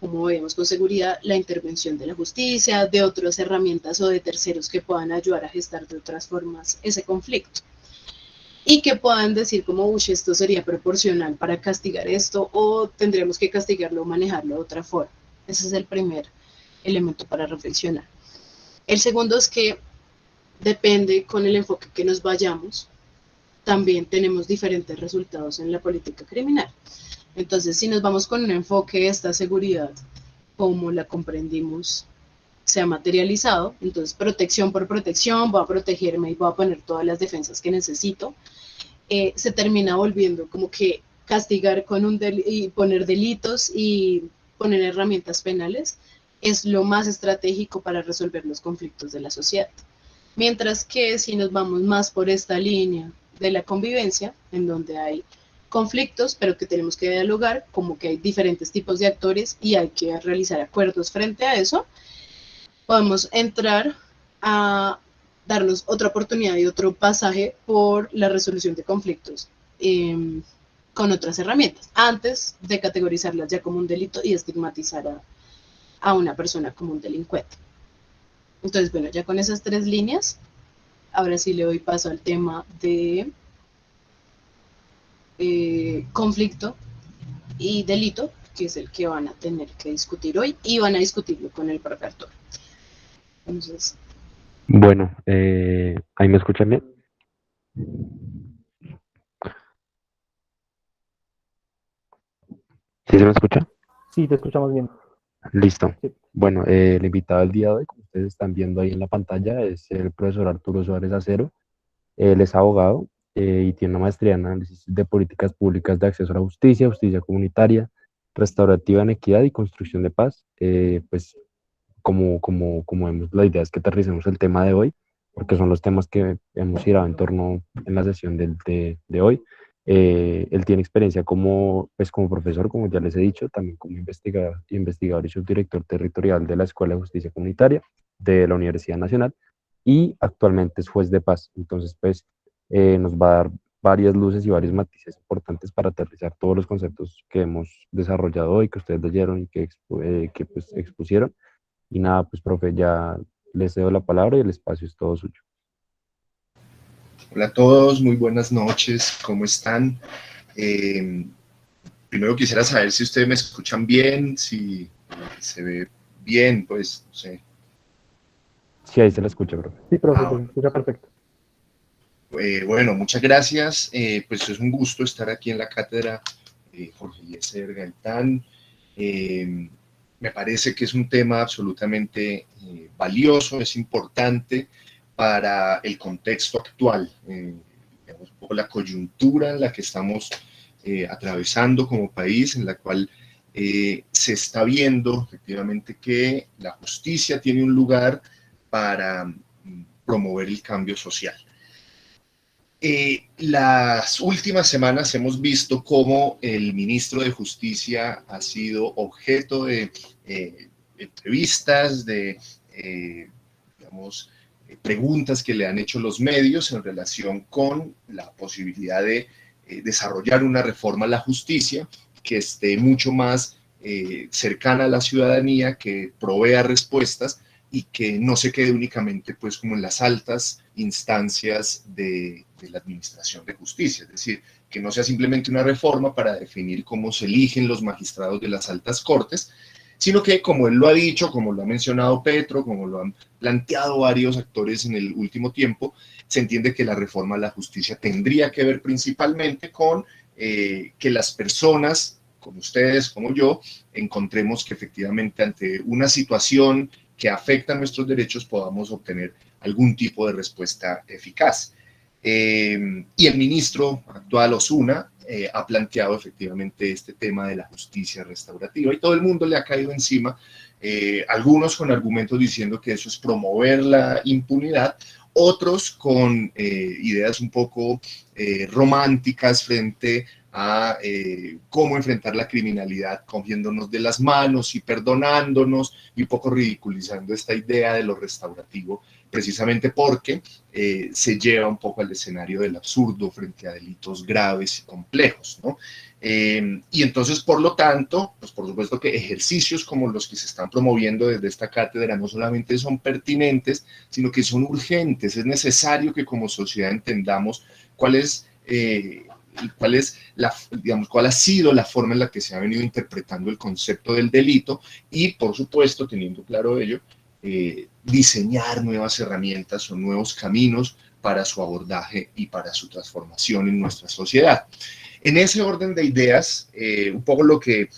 como vemos con seguridad, la intervención de la justicia, de otras herramientas o de terceros que puedan ayudar a gestar de otras formas ese conflicto. Y que puedan decir como, uy, esto sería proporcional para castigar esto o tendremos que castigarlo o manejarlo de otra forma. Ese es el primer elemento para reflexionar. El segundo es que depende con el enfoque que nos vayamos, también tenemos diferentes resultados en la política criminal. Entonces, si nos vamos con un enfoque de esta seguridad, como la comprendimos, se ha materializado, entonces protección por protección, voy a protegerme y voy a poner todas las defensas que necesito, se termina volviendo como que castigar con y poner delitos y poner herramientas penales es lo más estratégico para resolver los conflictos de la sociedad. Mientras que si nos vamos más por esta línea de la convivencia, en donde hay conflictos, pero que tenemos que dialogar, como que hay diferentes tipos de actores y hay que realizar acuerdos frente a eso, podemos entrar a darnos otra oportunidad y otro pasaje por la resolución de conflictos con otras herramientas, antes de categorizarlas ya como un delito y estigmatizar a una persona como un delincuente. Entonces, bueno, ya con esas tres líneas, ahora sí le doy paso al tema de conflicto y delito, que es el que van a tener que discutir hoy y van a discutirlo con el propio actor. Entonces, Bueno, ¿ahí me escuchan bien? ¿Sí se me escucha? Sí, te escuchamos bien. Listo. Sí. Bueno, el invitado del día de hoy, como ustedes están viendo ahí en la pantalla, es el profesor Arturo Suárez Acero. Él es abogado y tiene una maestría en análisis de políticas públicas de acceso a la justicia, justicia comunitaria, restaurativa en equidad y construcción de paz. Pues como vemos, la idea es que aterricemos el tema de hoy, porque son los temas que hemos girado en torno en la sesión de hoy. Él tiene experiencia pues como profesor, como ya les he dicho, también como investigador y subdirector territorial de la Escuela de Justicia Comunitaria de la Universidad Nacional y actualmente es juez de paz. Entonces, pues nos va a dar varias luces y varios matices importantes para aterrizar todos los conceptos que hemos desarrollado hoy, que ustedes leyeron y que pues, expusieron. Y nada, pues profe, ya les cedo la palabra y el espacio es todo suyo. Hola a todos, muy buenas noches, ¿cómo están? Primero quisiera saber si ustedes me escuchan bien, si se ve bien, pues, no sé. Sí, ahí se la escucha, profe. Sí, profe, se escucha perfecto. Bueno, muchas gracias. Pues es un gusto estar aquí en la cátedra Jorge Eliezer Gaitán. Me parece que es un tema absolutamente valioso, es importante para el contexto actual, digamos, un poco la coyuntura en la que estamos atravesando como país, en la cual se está viendo efectivamente que la justicia tiene un lugar para promover el cambio social. Las últimas semanas hemos visto cómo el ministro de Justicia ha sido objeto de entrevistas, de digamos, preguntas que le han hecho los medios en relación con la posibilidad de desarrollar una reforma a la justicia que esté mucho más cercana a la ciudadanía, que provea respuestas y que no se quede únicamente pues como en las altas instancias de la administración de justicia, es decir, que no sea simplemente una reforma para definir cómo se eligen los magistrados de las altas cortes, sino que, como él lo ha dicho, como lo ha mencionado Petro, como lo han planteado varios actores en el último tiempo, se entiende que la reforma a la justicia tendría que ver principalmente con que las personas, como ustedes, como yo, encontremos que efectivamente ante una situación que afecta nuestros derechos podamos obtener algún tipo de respuesta eficaz. Y el ministro actual, Osuna, ha planteado efectivamente este tema de la justicia restaurativa y todo el mundo le ha caído encima, algunos con argumentos diciendo que eso es promover la impunidad, otros con ideas un poco románticas frente a cómo enfrentar la criminalidad, cogiéndonos de las manos y perdonándonos y un poco ridiculizando esta idea de lo restaurativo, precisamente porque se lleva un poco al escenario del absurdo frente a delitos graves y complejos, ¿no? Y entonces, por lo tanto, pues por supuesto que ejercicios como los que se están promoviendo desde esta cátedra no solamente son pertinentes, sino que son urgentes. Es necesario que como sociedad entendamos cuál ha sido la forma en la que se ha venido interpretando el concepto del delito y, por supuesto, teniendo claro ello, diseñar nuevas herramientas o nuevos caminos para su abordaje y para su transformación en nuestra sociedad. En ese orden de ideas, un poco lo que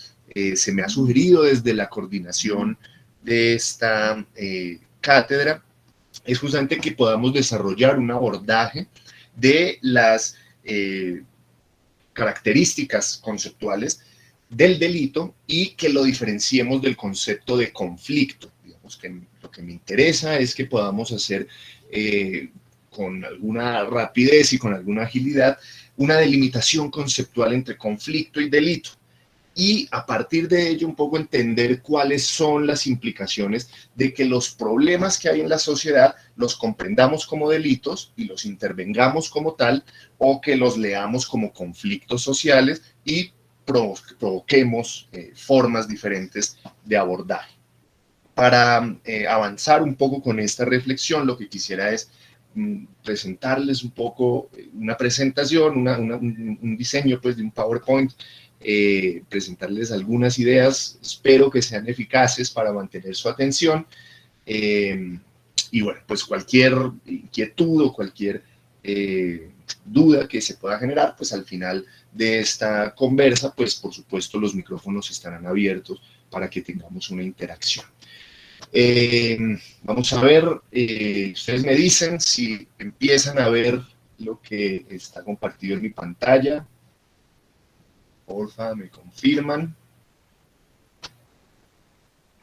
se me ha sugerido desde la coordinación de esta cátedra es justamente que podamos desarrollar un abordaje de las características conceptuales del delito y que lo diferenciemos del concepto de conflicto. Digamos que lo que me interesa es que podamos hacer con alguna rapidez y con alguna agilidad una delimitación conceptual entre conflicto y delito. Y a partir de ello un poco entender cuáles son las implicaciones de que los problemas que hay en la sociedad los comprendamos como delitos y los intervengamos como tal, o que los leamos como conflictos sociales y provoquemos formas diferentes de abordaje. Para avanzar un poco con esta reflexión, lo que quisiera es presentarles un poco una presentación, un diseño pues, de un PowerPoint, presentarles algunas ideas, espero que sean eficaces para mantener su atención, y bueno, pues cualquier inquietud o cualquier duda que se pueda generar, pues al final de esta conversa, pues por supuesto los micrófonos estarán abiertos para que tengamos una interacción. Vamos a ver, ustedes me dicen si empiezan a ver lo que está compartido en mi pantalla. Porfa, me confirman.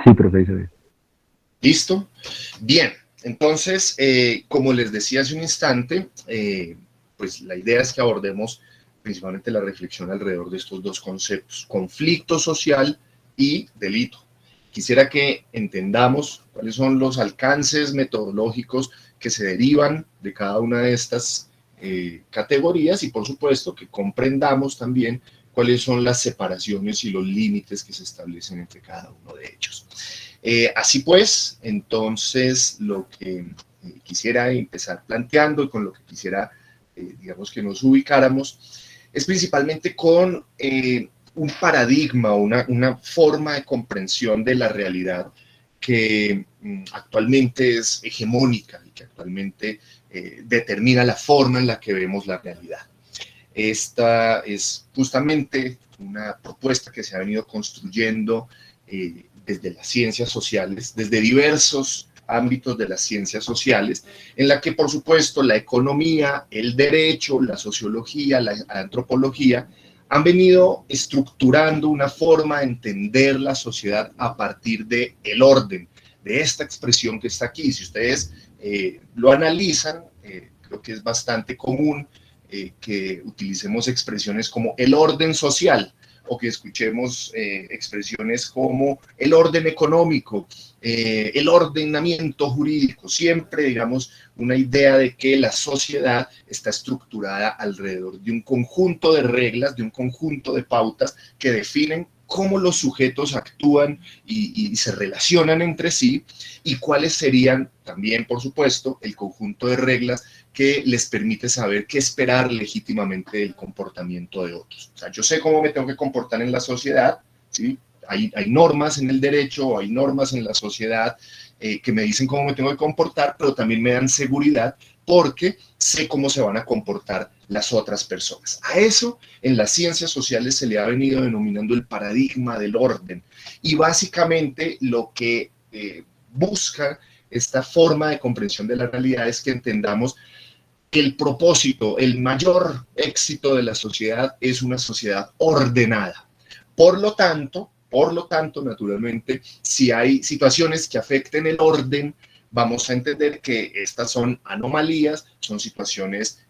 Sí, profesor. ¿Listo? Bien, entonces, como les decía hace un instante, pues la idea es que abordemos principalmente la reflexión alrededor de estos dos conceptos, conflicto social y delito. Quisiera que entendamos cuáles son los alcances metodológicos que se derivan de cada una de estas categorías y, por supuesto, que comprendamos también cuáles son las separaciones y los límites que se establecen entre cada uno de ellos. Así pues, entonces, lo que quisiera empezar planteando y con lo que quisiera, digamos, que nos ubicáramos, es principalmente con un paradigma, una forma de comprensión de la realidad que actualmente es hegemónica y que actualmente determina la forma en la que vemos la realidad. Esta es justamente una propuesta que se ha venido construyendo desde las ciencias sociales, desde diversos ámbitos de las ciencias sociales, en la que, por supuesto, la economía, el derecho, la sociología, la antropología, han venido estructurando una forma de entender la sociedad a partir del orden, de esta expresión que está aquí. Si ustedes lo analizan, creo que es bastante común que utilicemos expresiones como el orden social, o que escuchemos expresiones como el orden económico, el ordenamiento jurídico, siempre, digamos, una idea de que la sociedad está estructurada alrededor de un conjunto de reglas, de un conjunto de pautas que definen cómo los sujetos actúan y se relacionan entre sí, y cuáles serían también, por supuesto, el conjunto de reglas que les permite saber qué esperar legítimamente del comportamiento de otros. O sea, yo sé cómo me tengo que comportar en la sociedad, ¿sí? Hay normas en el derecho, hay normas en la sociedad que me dicen cómo me tengo que comportar, pero también me dan seguridad porque sé cómo se van a comportar las otras personas. A eso en las ciencias sociales se le ha venido denominando el paradigma del orden. Y básicamente lo que busca esta forma de comprensión de la realidad es que entendamos que el propósito, el mayor éxito de la sociedad es una sociedad ordenada. Por lo tanto, naturalmente, si hay situaciones que afecten el orden, vamos a entender que estas son anomalías, son situaciones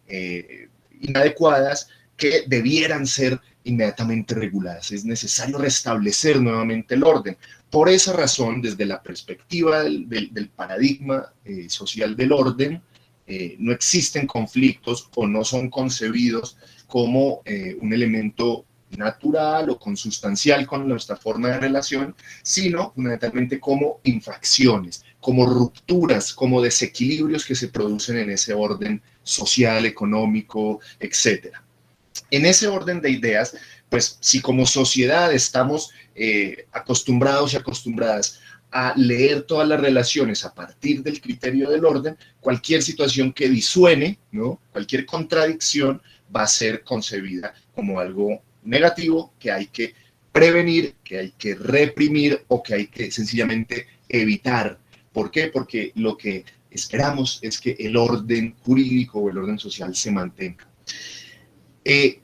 inadecuadas que debieran ser inmediatamente reguladas. Es necesario restablecer nuevamente el orden. Por esa razón, desde la perspectiva del paradigma social del orden, no existen conflictos o no son concebidos como un elemento natural o consustancial con nuestra forma de relación, sino fundamentalmente como infracciones, como rupturas, como desequilibrios que se producen en ese orden social, económico, etc. En ese orden de ideas, pues si como sociedad estamos acostumbrados y acostumbradas a leer todas las relaciones a partir del criterio del orden, cualquier situación que disuene, ¿no? Cualquier contradicción va a ser concebida como algo negativo que hay que prevenir, que hay que reprimir o que hay que sencillamente evitar. ¿Por qué? Porque lo que esperamos es que el orden jurídico o el orden social se mantenga.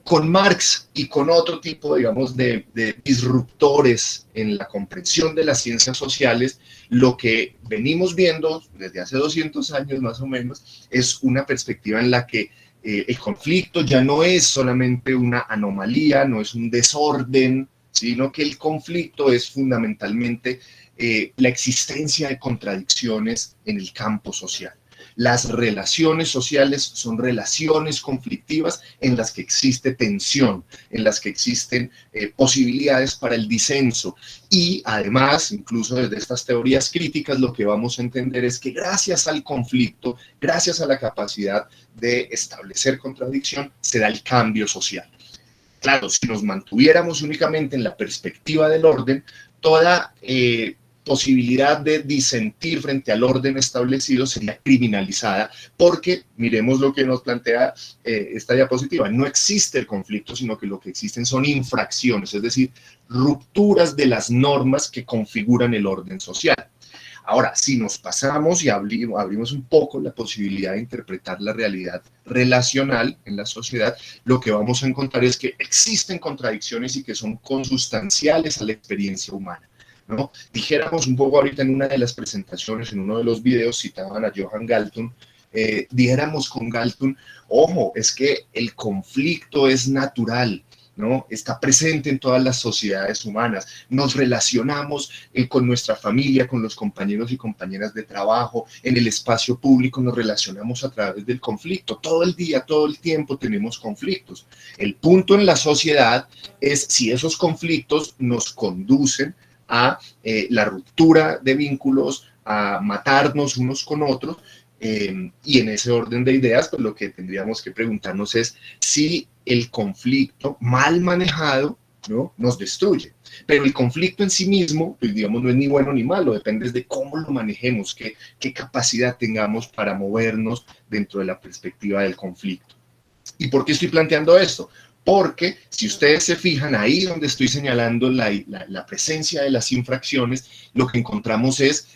Con Marx y con otro tipo, digamos, de disruptores en la comprensión de las ciencias sociales, lo que venimos viendo desde hace 200 años más o menos es una perspectiva en la que el conflicto ya no es solamente una anomalía, no es un desorden, sino que el conflicto es fundamentalmente la existencia de contradicciones en el campo social. Las relaciones sociales son relaciones conflictivas en las que existe tensión, en las que existen posibilidades para el disenso. Y además, incluso desde estas teorías críticas, lo que vamos a entender es que gracias al conflicto, gracias a la capacidad de establecer contradicción, se da el cambio social. Claro, si nos mantuviéramos únicamente en la perspectiva del orden, toda posibilidad de disentir frente al orden establecido sería criminalizada, porque miremos lo que nos plantea esta diapositiva, no existe el conflicto, sino que lo que existen son infracciones, es decir, rupturas de las normas que configuran el orden social. Ahora, si nos pasamos y abrimos un poco la posibilidad de interpretar la realidad relacional en la sociedad, lo que vamos a encontrar es que existen contradicciones y que son consustanciales a la experiencia humana, ¿no? Dijéramos un poco ahorita en una de las presentaciones, en uno de los videos citaban a Johan Galtung, dijéramos con Galtung, ojo, es que el conflicto es natural, ¿no? Está presente en todas las sociedades humanas, nos relacionamos con nuestra familia, con los compañeros y compañeras de trabajo, en el espacio público nos relacionamos a través del conflicto, todo el día, todo el tiempo tenemos conflictos. El punto en la sociedad es si esos conflictos nos conducen a la ruptura de vínculos, a matarnos unos con otros, y en ese orden de ideas, pues lo que tendríamos que preguntarnos es si el conflicto mal manejado, ¿no?, nos destruye. Pero el conflicto en sí mismo, pues digamos, no es ni bueno ni malo, depende de cómo lo manejemos, qué capacidad tengamos para movernos dentro de la perspectiva del conflicto. ¿Y por qué estoy planteando esto? Porque si ustedes se fijan ahí donde estoy señalando la presencia de las infracciones, lo que encontramos es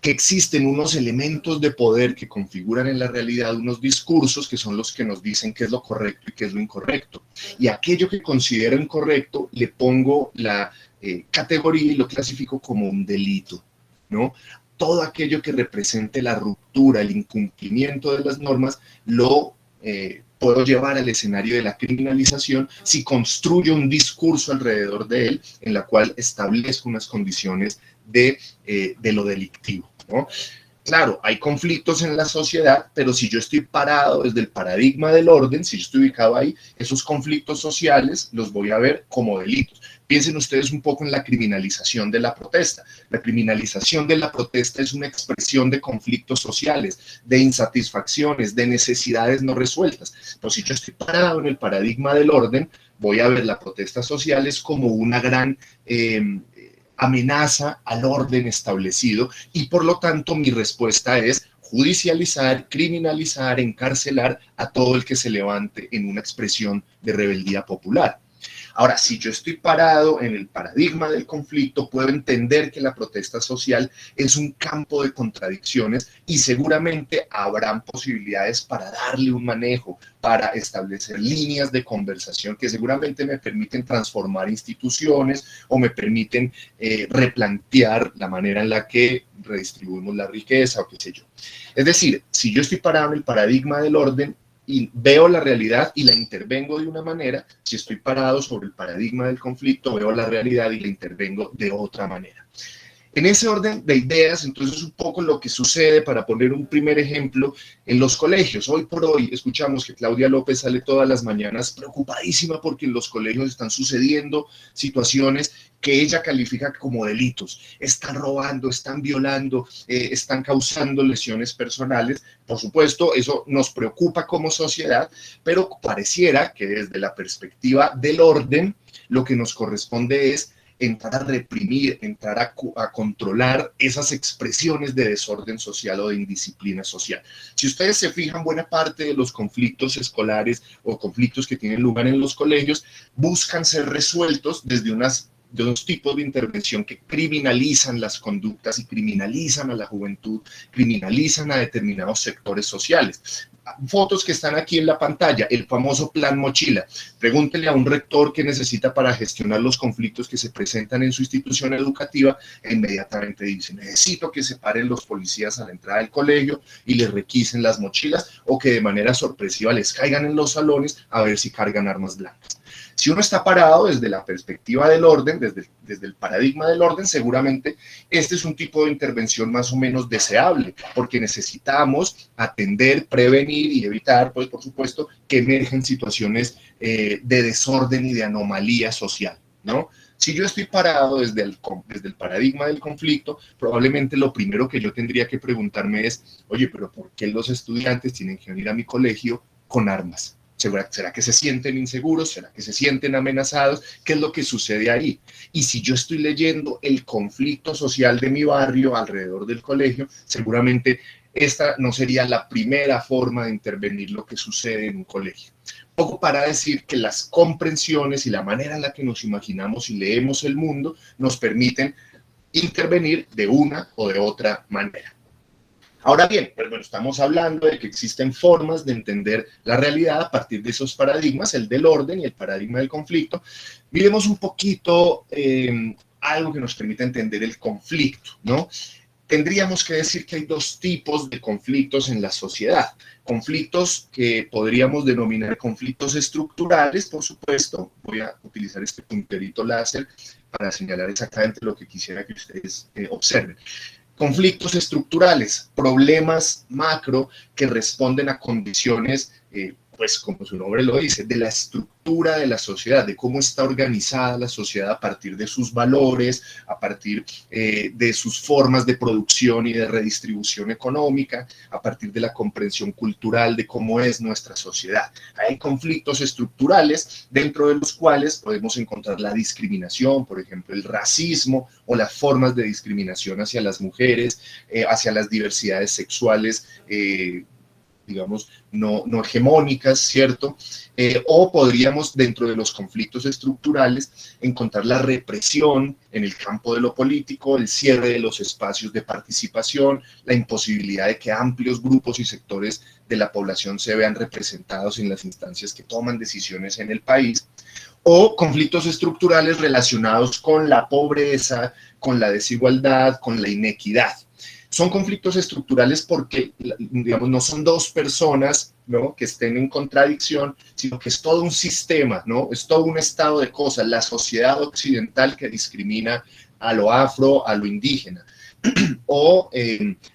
que existen unos elementos de poder que configuran en la realidad unos discursos que son los que nos dicen qué es lo correcto y qué es lo incorrecto. Y aquello que considero incorrecto le pongo la categoría y lo clasifico como un delito, ¿no? Todo aquello que represente la ruptura, el incumplimiento de las normas, lo puedo llevar al escenario de la criminalización si construyo un discurso alrededor de él en la cual establezco unas condiciones de lo delictivo, ¿no? Claro, hay conflictos en la sociedad, pero si yo estoy parado desde el paradigma del orden, si yo estoy ubicado ahí, esos conflictos sociales los voy a ver como delitos. Piensen ustedes un poco en la criminalización de la protesta. La criminalización de la protesta es una expresión de conflictos sociales, de insatisfacciones, de necesidades no resueltas. Entonces, si yo estoy parado en el paradigma del orden, voy a ver las protestas sociales como una gran amenaza al orden establecido y por lo tanto mi respuesta es judicializar, criminalizar, encarcelar a todo el que se levante en una expresión de rebeldía popular. Ahora, si yo estoy parado en el paradigma del conflicto, puedo entender que la protesta social es un campo de contradicciones y seguramente habrán posibilidades para darle un manejo, para establecer líneas de conversación que seguramente me permiten transformar instituciones o me permiten replantear la manera en la que redistribuimos la riqueza o qué sé yo. Es decir, si yo estoy parado en el paradigma del orden, y veo la realidad y la intervengo de una manera, si estoy parado sobre el paradigma del conflicto, veo la realidad y la intervengo de otra manera. En ese orden de ideas, entonces, un poco lo que sucede, para poner un primer ejemplo, en los colegios. Hoy por hoy escuchamos que Claudia López sale todas las mañanas preocupadísima porque en los colegios están sucediendo situaciones que ella califica como delitos. Están robando, están violando, están causando lesiones personales. Por supuesto, eso nos preocupa como sociedad, pero pareciera que desde la perspectiva del orden, lo que nos corresponde es entrar a reprimir, entrar a controlar esas expresiones de desorden social o de indisciplina social. Si ustedes se fijan, buena parte de los conflictos escolares o conflictos que tienen lugar en los colegios buscan ser resueltos desde unos tipos de intervención que criminalizan las conductas y criminalizan a la juventud, criminalizan a determinados sectores sociales. Fotos que están aquí en la pantalla, el famoso plan mochila. Pregúntele a un rector qué necesita para gestionar los conflictos que se presentan en su institución educativa e inmediatamente dice, necesito que se paren los policías a la entrada del colegio y les requisen las mochilas o que de manera sorpresiva les caigan en los salones a ver si cargan armas blancas. Si uno está parado desde la perspectiva del orden, desde el paradigma del orden, seguramente este es un tipo de intervención más o menos deseable, porque necesitamos atender, prevenir y evitar, pues por supuesto, que emergen situaciones de desorden y de anomalía social, ¿no? Si yo estoy parado desde el paradigma del conflicto, probablemente lo primero que yo tendría que preguntarme es, oye, pero ¿por qué los estudiantes tienen que venir a mi colegio con armas? ¿Será que se sienten inseguros? ¿Será que se sienten amenazados? ¿Qué es lo que sucede ahí? Y si yo estoy leyendo el conflicto social de mi barrio alrededor del colegio, seguramente esta no sería la primera forma de intervenir lo que sucede en un colegio. Poco para decir que las comprensiones y la manera en la que nos imaginamos y leemos el mundo nos permiten intervenir de una o de otra manera. Ahora bien, pues bueno, estamos hablando de que existen formas de entender la realidad a partir de esos paradigmas, el del orden y el paradigma del conflicto. Miremos un poquito algo que nos permita entender el conflicto, ¿no? Tendríamos que decir que hay dos tipos de conflictos en la sociedad. Conflictos que podríamos denominar conflictos estructurales, por supuesto. Voy a utilizar este punterito láser para señalar exactamente lo que quisiera que ustedes observen. Conflictos estructurales, problemas macro que responden a condiciones, pues como su nombre lo dice, de la estructura de la sociedad, de cómo está organizada la sociedad a partir de sus valores, a partir de sus formas de producción y de redistribución económica, a partir de la comprensión cultural de cómo es nuestra sociedad. Hay conflictos estructurales dentro de los cuales podemos encontrar la discriminación, por ejemplo, el racismo o las formas de discriminación hacia las mujeres, hacia las diversidades sexuales, digamos, no hegemónicas, ¿cierto? O podríamos, dentro de los conflictos estructurales, encontrar la represión en el campo de lo político, el cierre de los espacios de participación, la imposibilidad de que amplios grupos y sectores de la población se vean representados en las instancias que toman decisiones en el país, o conflictos estructurales relacionados con la pobreza, con la desigualdad, con la inequidad. Son conflictos estructurales porque, digamos, no son dos personas, ¿no?, que estén en contradicción, sino que es todo un sistema, ¿no? Es todo un estado de cosas, la sociedad occidental que discrimina a lo afro, a lo indígena, o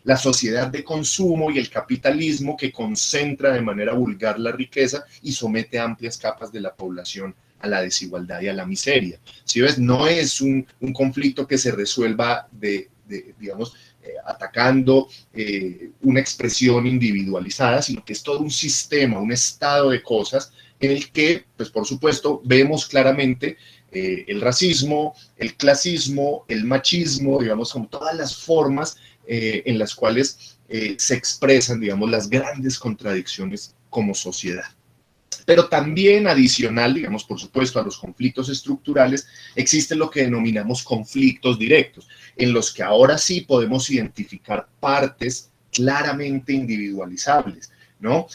la sociedad de consumo y el capitalismo que concentra de manera vulgar la riqueza y somete a amplias capas de la población a la desigualdad y a la miseria. ¿Sí ves? No es un conflicto que se resuelva digamos, atacando una expresión individualizada, sino que es todo un sistema, un estado de cosas en el que, pues por supuesto, vemos claramente el racismo, el clasismo, el machismo, digamos, como todas las formas en las cuales se expresan, digamos, las grandes contradicciones como sociedad. Pero también adicional, digamos, por supuesto, a los conflictos estructurales, existen lo que denominamos conflictos directos, en los que ahora sí podemos identificar partes claramente individualizables, ¿no?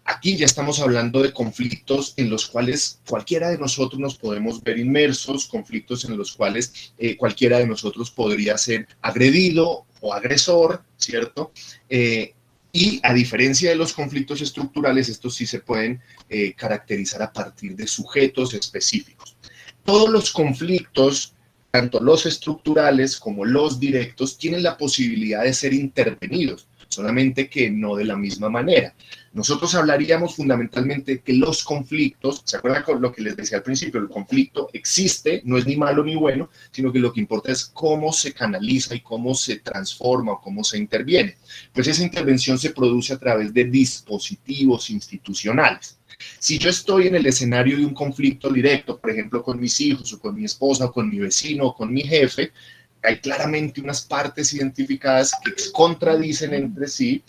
Aquí ya estamos hablando de conflictos en los cuales cualquiera de nosotros nos podemos ver inmersos, conflictos en los cuales cualquiera de nosotros podría ser agredido o agresor, ¿cierto? Y a diferencia de los conflictos estructurales, estos sí se pueden caracterizar a partir de sujetos específicos. Todos los conflictos, tanto los estructurales como los directos, tienen la posibilidad de ser intervenidos, solamente que no de la misma manera. Nosotros hablaríamos fundamentalmente de que los conflictos, ¿se acuerdan con lo que les decía al principio? El conflicto existe, no es ni malo ni bueno, sino que lo que importa es cómo se canaliza y cómo se transforma o cómo se interviene. Pues esa intervención se produce a través de dispositivos institucionales. Si yo estoy en el escenario de un conflicto directo, por ejemplo, con mis hijos o con mi esposa o con mi vecino o con mi jefe, hay claramente unas partes identificadas que contradicen entre sí,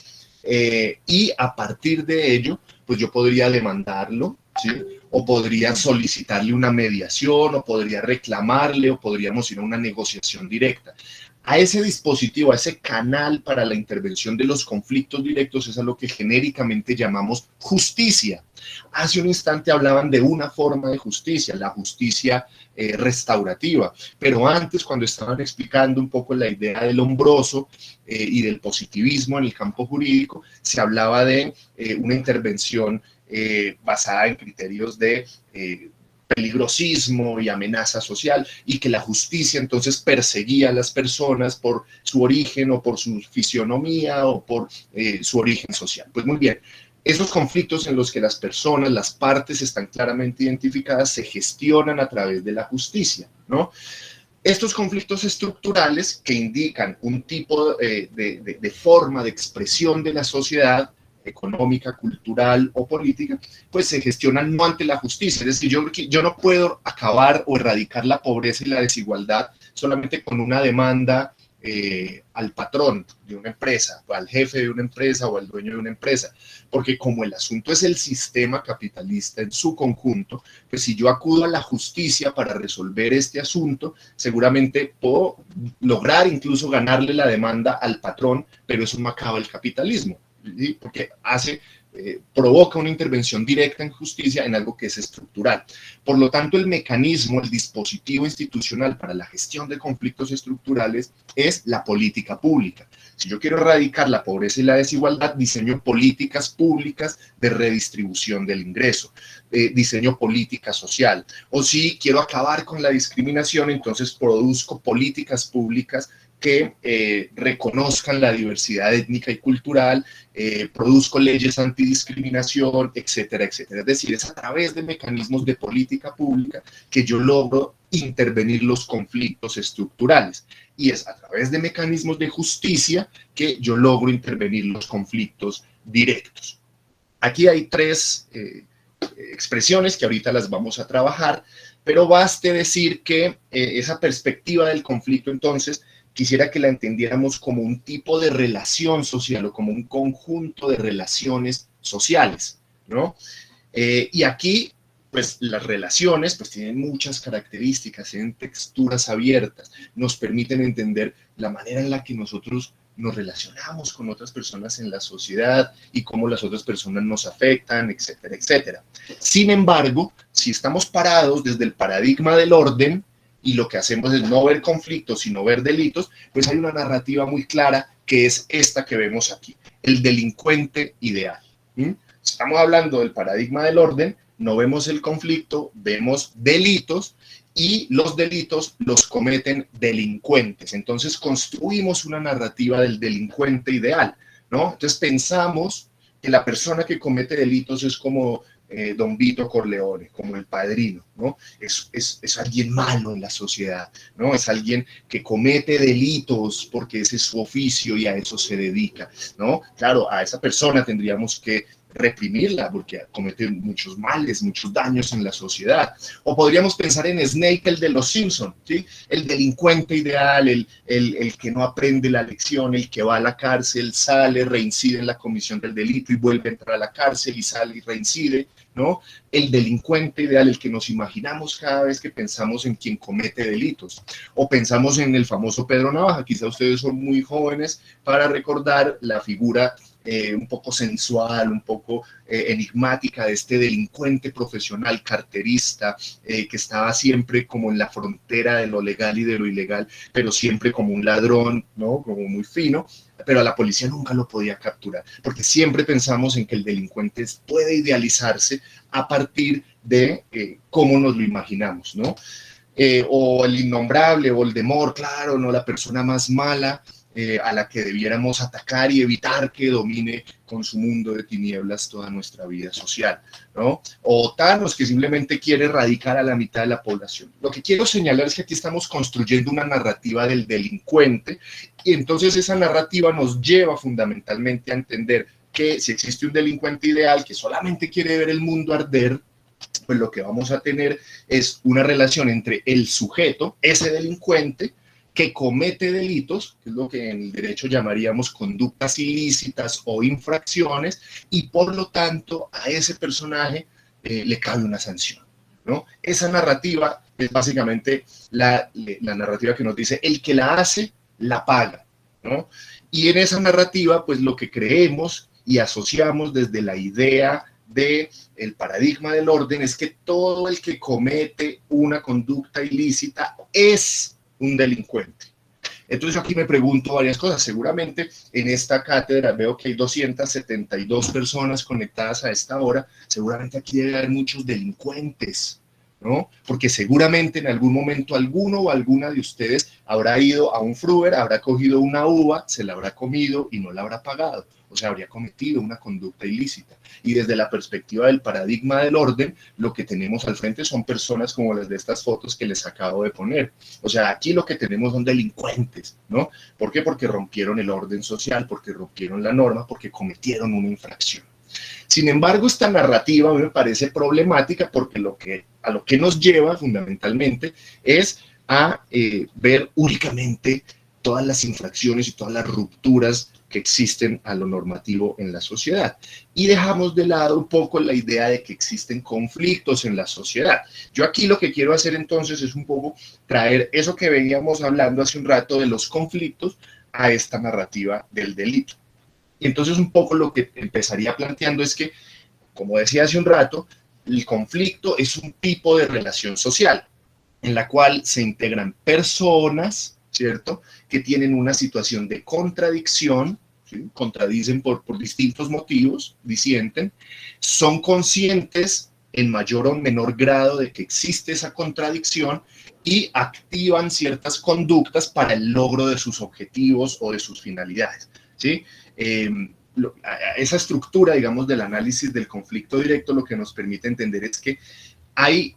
y a partir de ello, pues yo podría demandarlo, ¿sí? O podría solicitarle una mediación, o podría reclamarle, o podríamos ir a una negociación directa. A ese dispositivo, a ese canal para la intervención de los conflictos directos es a lo que genéricamente llamamos justicia. Hace un instante hablaban de una forma de justicia, la justicia restaurativa, pero antes, cuando estaban explicando un poco la idea del hombroso y del positivismo en el campo jurídico, se hablaba de una intervención basada en criterios de peligrosismo y amenaza social, y que la justicia entonces perseguía a las personas por su origen o por su fisionomía o por su origen social. Pues muy bien, esos conflictos en los que las personas, las partes están claramente identificadas, se gestionan a través de la justicia, ¿no? Estos conflictos estructurales que indican un tipo de forma de expresión de la sociedad, económica, cultural o política, pues se gestionan no ante la justicia. Es decir, yo no puedo acabar o erradicar la pobreza y la desigualdad solamente con una demanda al patrón de una empresa, o al jefe de una empresa o al dueño de una empresa, porque como el asunto es el sistema capitalista en su conjunto, pues si yo acudo a la justicia para resolver este asunto, seguramente puedo lograr incluso ganarle la demanda al patrón, pero eso no acaba el capitalismo, ¿sí? Porque provoca una intervención directa en justicia en algo que es estructural. Por lo tanto, el mecanismo, el dispositivo institucional para la gestión de conflictos estructurales es la política pública. Si yo quiero erradicar la pobreza y la desigualdad, diseño políticas públicas de redistribución del ingreso, diseño política social. O si quiero acabar con la discriminación, entonces produzco políticas públicas que reconozcan la diversidad étnica y cultural, produzco leyes antidiscriminación, etcétera, etcétera. Es decir, es a través de mecanismos de política pública que yo logro intervenir los conflictos estructurales. Y es a través de mecanismos de justicia que yo logro intervenir los conflictos directos. Aquí hay tres expresiones que ahorita las vamos a trabajar, pero baste decir que esa perspectiva del conflicto, entonces, quisiera que la entendiéramos como un tipo de relación social o como un conjunto de relaciones sociales, ¿no? Y aquí, pues las relaciones pues tienen muchas características, tienen texturas abiertas, nos permiten entender la manera en la que nosotros nos relacionamos con otras personas en la sociedad y cómo las otras personas nos afectan, etcétera, etcétera. Sin embargo, si estamos parados desde el paradigma del orden, y lo que hacemos es no ver conflictos, sino ver delitos, pues hay una narrativa muy clara que es esta que vemos aquí, el delincuente ideal. Estamos hablando del paradigma del orden, no vemos el conflicto, vemos delitos, y los delitos los cometen delincuentes. Entonces construimos una narrativa del delincuente ideal, ¿no? Entonces pensamos que la persona que comete delitos es como Don Vito Corleone, como El Padrino, ¿no? Es alguien malo en la sociedad, ¿no? Es alguien que comete delitos porque ese es su oficio y a eso se dedica, ¿no? Claro, a esa persona tendríamos que reprimirla porque comete muchos males, muchos daños en la sociedad. O podríamos pensar en Snake, el de los Simpson, ¿sí? El delincuente ideal, el que no aprende la lección, el que va a la cárcel, sale, reincide en la comisión del delito y vuelve a entrar a la cárcel y sale y reincide, ¿no? El delincuente ideal, el que nos imaginamos cada vez que pensamos en quien comete delitos. O pensamos en el famoso Pedro Navaja. Quizá ustedes son muy jóvenes para recordar la figura un poco sensual, un poco enigmática de este delincuente profesional, carterista, que estaba siempre como en la frontera de lo legal y de lo ilegal, pero siempre como un ladrón, ¿no? Como muy fino, pero a la policía nunca lo podía capturar, porque siempre pensamos en que el delincuente puede idealizarse a partir de cómo nos lo imaginamos, ¿no? O el innombrable Voldemort, claro, ¿no? La persona más mala, a la que debiéramos atacar y evitar que domine con su mundo de tinieblas toda nuestra vida social, ¿no? O Thanos, que simplemente quiere erradicar a la mitad de la población. Lo que quiero señalar es que aquí estamos construyendo una narrativa del delincuente y entonces esa narrativa nos lleva fundamentalmente a entender que si existe un delincuente ideal que solamente quiere ver el mundo arder, pues lo que vamos a tener es una relación entre el sujeto, ese delincuente, que comete delitos, que es lo que en el derecho llamaríamos conductas ilícitas o infracciones, y por lo tanto a ese personaje le cabe una sanción, ¿no? Esa narrativa es básicamente la narrativa que nos dice, el que la hace, la paga, ¿no? Y en esa narrativa, pues lo que creemos y asociamos desde la idea del paradigma del orden es que todo el que comete una conducta ilícita es un delincuente. Entonces yo aquí me pregunto varias cosas. Seguramente en esta cátedra veo que hay 272 personas conectadas a esta hora. Seguramente aquí debe haber muchos delincuentes, ¿no? Porque seguramente en algún momento alguno o alguna de ustedes habrá ido a un fruver, habrá cogido una uva, se la habrá comido y no la habrá pagado. O sea, habría cometido una conducta ilícita. Y desde la perspectiva del paradigma del orden, lo que tenemos al frente son personas como las de estas fotos que les acabo de poner. O sea, aquí lo que tenemos son delincuentes, ¿no? ¿Por qué? Porque rompieron el orden social, porque rompieron la norma, porque cometieron una infracción. Sin embargo, esta narrativa a mí me parece problemática porque a lo que nos lleva fundamentalmente es a ver únicamente todas las infracciones y todas las rupturas que existen a lo normativo en la sociedad. Y dejamos de lado un poco la idea de que existen conflictos en la sociedad. Yo aquí lo que quiero hacer entonces es un poco traer eso que veníamos hablando hace un rato de los conflictos a esta narrativa del delito. Y entonces un poco lo que empezaría planteando es que, como decía hace un rato, el conflicto es un tipo de relación social en la cual se integran personas, ¿cierto?, que tienen una situación de contradicción, ¿sí? Contradicen por distintos motivos, disienten, son conscientes en mayor o menor grado de que existe esa contradicción y activan ciertas conductas para el logro de sus objetivos o de sus finalidades, ¿sí? Esa estructura, digamos, del análisis del conflicto directo lo que nos permite entender es que hay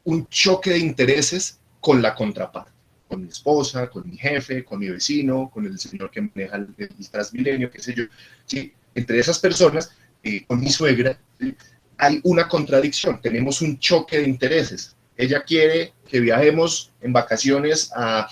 un choque de intereses con la contraparte, con mi esposa, con mi jefe, con mi vecino, con el señor que maneja el Transmilenio, qué sé yo. Sí, entre esas personas, con mi suegra, ¿sí? Hay una contradicción, tenemos un choque de intereses. Ella quiere que viajemos en vacaciones a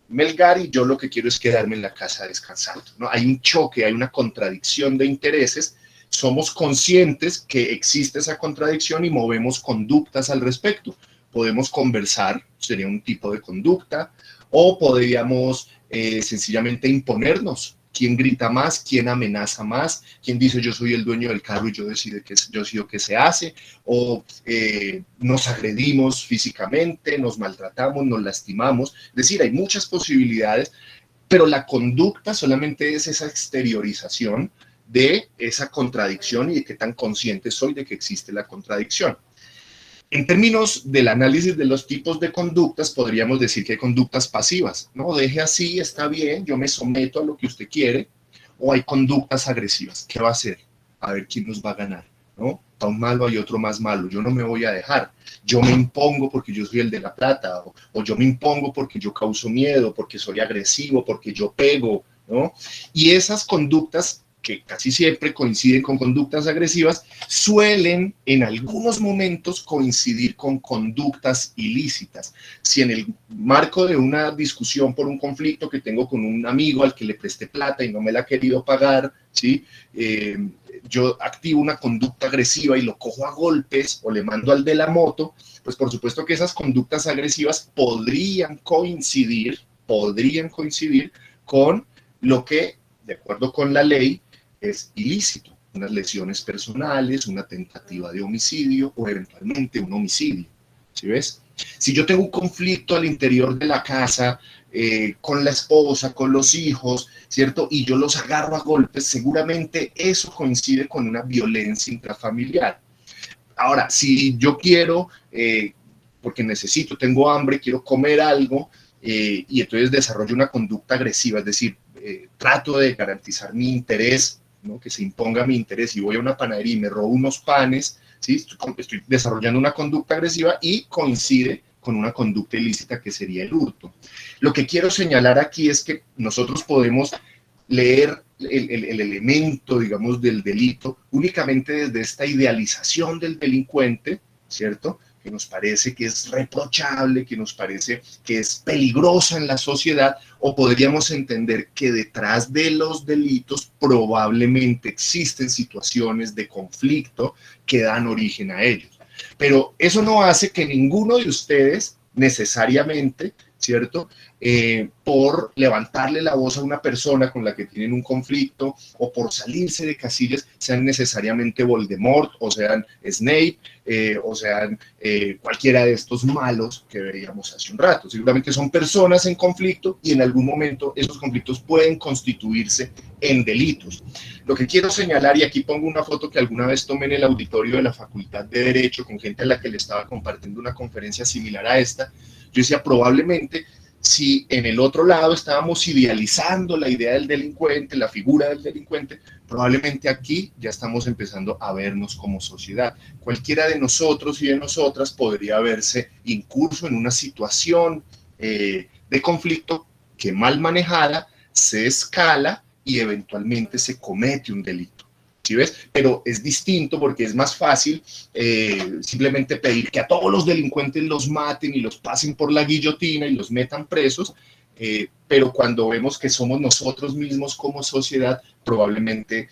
Melgar y yo lo que quiero es quedarme en la casa descansando, ¿no? Hay un choque, hay una contradicción de intereses. Somos conscientes que existe esa contradicción y movemos conductas al respecto. Podemos conversar, sería un tipo de conducta, o podríamos sencillamente imponernos. ¿Quién grita más? ¿Quién amenaza más? ¿Quién dice yo soy el dueño del carro y yo decido qué se hace? O nos agredimos físicamente, nos maltratamos, nos lastimamos. Es decir, hay muchas posibilidades, pero la conducta solamente es esa exteriorización de esa contradicción y de qué tan consciente soy de que existe la contradicción. En términos del análisis de los tipos de conductas, podríamos decir que hay conductas pasivas, ¿no? Deje así, está bien, yo me someto a lo que usted quiere, o hay conductas agresivas. ¿Qué va a hacer? A ver quién nos va a ganar, ¿no? para un malo hay otro más malo, yo no me voy a dejar, yo me impongo porque yo soy el de la plata, o yo me impongo porque yo causo miedo, porque soy agresivo, porque yo pego, ¿no? Y esas conductas, que casi siempre coinciden con conductas agresivas, suelen en algunos momentos coincidir con conductas ilícitas. Si en el marco de una discusión por un conflicto que tengo con un amigo al que le presté plata y no me la ha querido pagar, ¿sí? Yo activo una conducta agresiva y lo cojo a golpes o le mando al de la moto, pues por supuesto que esas conductas agresivas podrían coincidir con lo que, de acuerdo con la ley, es ilícito, unas lesiones personales, una tentativa de homicidio o eventualmente un homicidio, ¿sí ves? Si yo tengo un conflicto al interior de la casa, con la esposa, con los hijos, ¿cierto? Y yo los agarro a golpes, seguramente eso coincide con una violencia intrafamiliar. Ahora, si yo quiero, porque necesito, tengo hambre, quiero comer algo, y entonces desarrollo una conducta agresiva, es decir, trato de garantizar mi interés, ¿no? Que se imponga mi interés, y voy a una panadería y me robo unos panes, ¿sí? Estoy desarrollando una conducta agresiva y coincide con una conducta ilícita que sería el hurto. Lo que quiero señalar aquí es que nosotros podemos leer el elemento, digamos, del delito únicamente desde esta idealización del delincuente, ¿cierto? Que nos parece que es reprochable, que nos parece que es peligrosa en la sociedad, o podríamos entender que detrás de los delitos probablemente existen situaciones de conflicto que dan origen a ellos. Pero eso no hace que ninguno de ustedes necesariamente, ¿cierto? Por levantarle la voz a una persona con la que tienen un conflicto o por salirse de casillas, sean necesariamente Voldemort o sean Snape o sean cualquiera de estos malos que veíamos hace un rato. Seguramente son personas en conflicto y en algún momento esos conflictos pueden constituirse en delitos. Lo que quiero señalar, y aquí pongo una foto que alguna vez tomé en el auditorio de la Facultad de Derecho con gente a la que le estaba compartiendo una conferencia similar a esta, yo decía, probablemente si en el otro lado estábamos idealizando la idea del delincuente, la figura del delincuente, probablemente aquí ya estamos empezando a vernos como sociedad. Cualquiera de nosotros y de nosotras podría verse incurso en una situación de conflicto que mal manejada se escala y eventualmente se comete un delito. ¿Sí ves? Pero es distinto porque es más fácil simplemente pedir que a todos los delincuentes los maten y los pasen por la guillotina y los metan presos, pero cuando vemos que somos nosotros mismos como sociedad, probablemente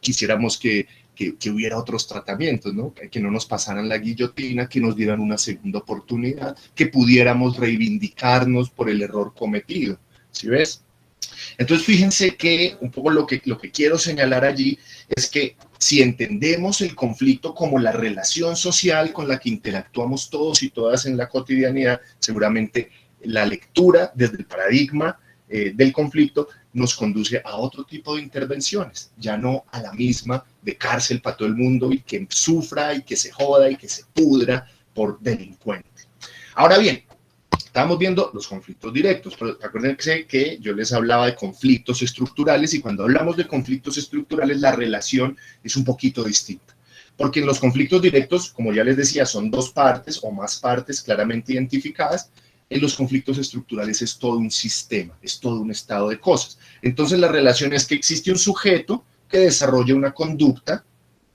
quisiéramos que hubiera otros tratamientos, ¿no? Que no nos pasaran la guillotina, que nos dieran una segunda oportunidad, que pudiéramos reivindicarnos por el error cometido. ¿Sí ves? Entonces, fíjense que un poco lo que quiero señalar allí es que si entendemos el conflicto como la relación social con la que interactuamos todos y todas en la cotidianidad, seguramente la lectura desde el paradigma del conflicto nos conduce a otro tipo de intervenciones, ya no a la misma de cárcel para todo el mundo y que sufra y que se joda y que se pudra por delincuente. Ahora bien, estábamos viendo los conflictos directos, pero acuérdense que yo les hablaba de conflictos estructurales y cuando hablamos de conflictos estructurales la relación es un poquito distinta. Porque en los conflictos directos, como ya les decía, son dos partes o más partes claramente identificadas. En los conflictos estructurales es todo un sistema, es todo un estado de cosas. Entonces la relación es que existe un sujeto que desarrolla una conducta,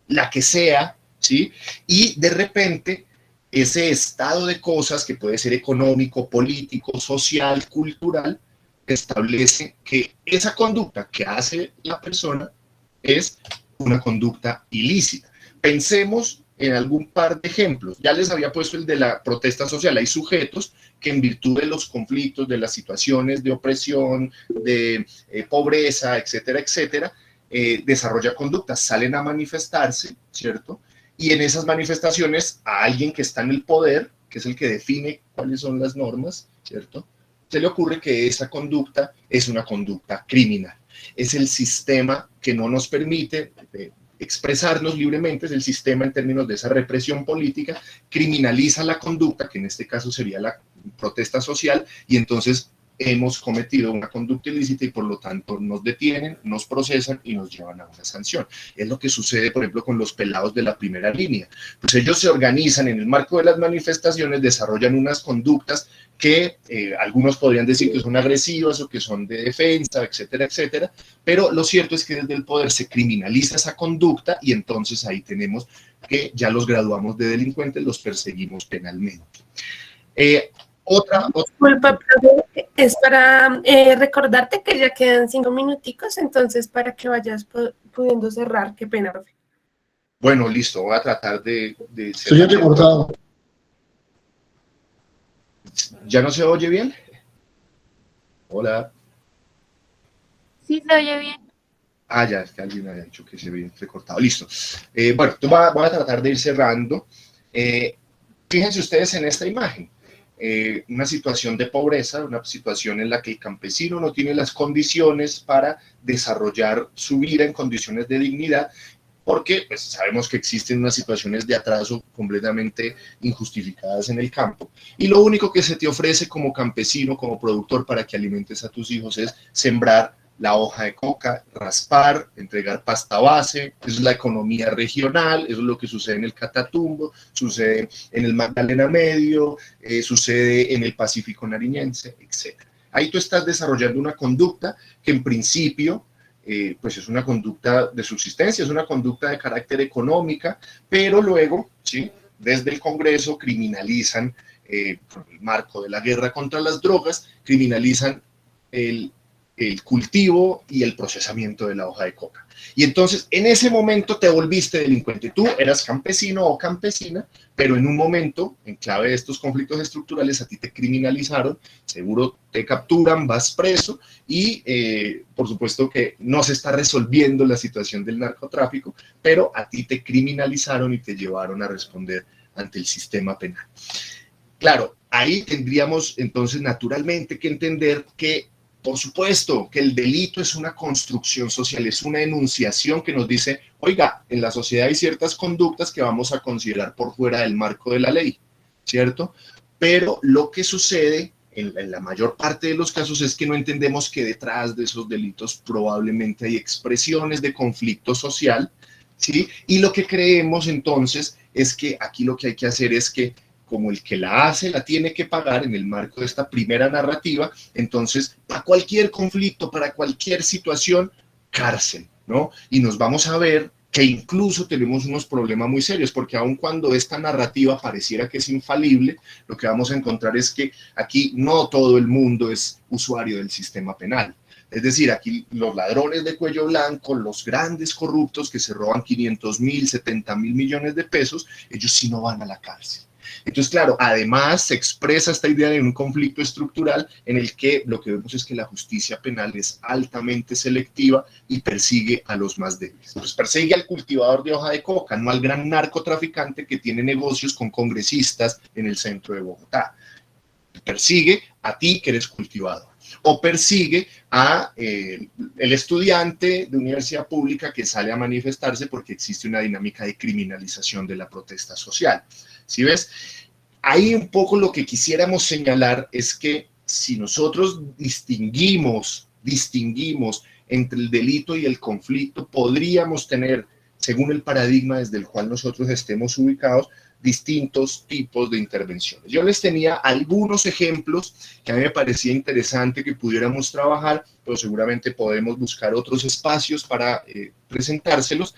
la que sea, ¿sí? Y de repente ese estado de cosas, que puede ser económico, político, social, cultural, establece que esa conducta que hace la persona es una conducta ilícita. Pensemos en algún par de ejemplos. Ya les había puesto el de la protesta social. Hay sujetos que en virtud de los conflictos, de las situaciones de opresión, de pobreza, etcétera, etcétera, desarrollan conductas, salen a manifestarse, ¿cierto? Y en esas manifestaciones a alguien que está en el poder, que es el que define cuáles son las normas, ¿cierto? Se le ocurre que esa conducta es una conducta criminal. Es el sistema que no nos permite expresarnos libremente, es el sistema en términos de esa represión política, criminaliza la conducta, que en este caso sería la protesta social, y entonces hemos cometido una conducta ilícita y por lo tanto nos detienen, nos procesan y nos llevan a una sanción. Es lo que sucede, por ejemplo, con los pelados de la primera línea. Pues ellos se organizan en el marco de las manifestaciones, desarrollan unas conductas que algunos podrían decir que son agresivas o que son de defensa, etcétera, etcétera, pero lo cierto es que desde el poder se criminaliza esa conducta y entonces ahí tenemos que ya los graduamos de delincuentes, los perseguimos penalmente. Disculpa, profe, es para recordarte que ya quedan 5 minuticos, entonces para que vayas pudiendo cerrar. Qué pena, profe. Bueno, listo, voy a tratar de Estoy recortado. ¿Ya no se oye bien? Hola. Sí, se oye bien. Ah, ya, es que alguien había dicho que se había recortado. Listo. Bueno, voy a tratar de ir cerrando. Fíjense ustedes en esta imagen. Una situación de pobreza, una situación en la que el campesino no tiene las condiciones para desarrollar su vida en condiciones de dignidad, porque pues, sabemos que existen unas situaciones de atraso completamente injustificadas en el campo, y lo único que se te ofrece como campesino, como productor, para que alimentes a tus hijos es sembrar la hoja de coca, raspar, entregar pasta base. Eso es la economía regional, eso es lo que sucede en el Catatumbo, sucede en el Magdalena Medio, sucede en el Pacífico Nariñense, etc. Ahí tú estás desarrollando una conducta que en principio pues es una conducta de subsistencia, es una conducta de carácter económica, pero luego, ¿sí?, desde el Congreso criminalizan, por el marco de la guerra contra las drogas, criminalizan el cultivo y el procesamiento de la hoja de coca. Y entonces, en ese momento te volviste delincuente. Tú eras campesino o campesina, pero en un momento, en clave de estos conflictos estructurales, a ti te criminalizaron, seguro te capturan, vas preso y, por supuesto que no se está resolviendo la situación del narcotráfico, pero a ti te criminalizaron y te llevaron a responder ante el sistema penal. Claro, ahí tendríamos entonces naturalmente que entender que por supuesto que el delito es una construcción social, es una enunciación que nos dice, oiga, en la sociedad hay ciertas conductas que vamos a considerar por fuera del marco de la ley, ¿cierto? Pero lo que sucede en la mayor parte de los casos es que no entendemos que detrás de esos delitos probablemente hay expresiones de conflicto social, ¿sí? Y lo que creemos entonces es que aquí lo que hay que hacer es que como el que la hace la tiene que pagar en el marco de esta primera narrativa, entonces para cualquier conflicto, para cualquier situación, cárcel, ¿no? Y nos vamos a ver que incluso tenemos unos problemas muy serios, porque aun cuando esta narrativa pareciera que es infalible, lo que vamos a encontrar es que aquí no todo el mundo es usuario del sistema penal. Es decir, aquí los ladrones de cuello blanco, los grandes corruptos que se roban 500.000, 70.000 millones de pesos, ellos sí no van a la cárcel. Entonces, claro, además se expresa esta idea de un conflicto estructural en el que lo que vemos es que la justicia penal es altamente selectiva y persigue a los más débiles. Pues persigue al cultivador de hoja de coca, no al gran narcotraficante que tiene negocios con congresistas en el centro de Bogotá. Persigue a ti que eres cultivador. O persigue a el estudiante de universidad pública que sale a manifestarse porque existe una dinámica de criminalización de la protesta social. ¿Sí ves? Ahí un poco lo que quisiéramos señalar es que si nosotros distinguimos entre el delito y el conflicto, podríamos tener, según el paradigma desde el cual nosotros estemos ubicados, distintos tipos de intervenciones. Yo les tenía algunos ejemplos que a mí me parecía interesante que pudiéramos trabajar, pero seguramente podemos buscar otros espacios para presentárselos.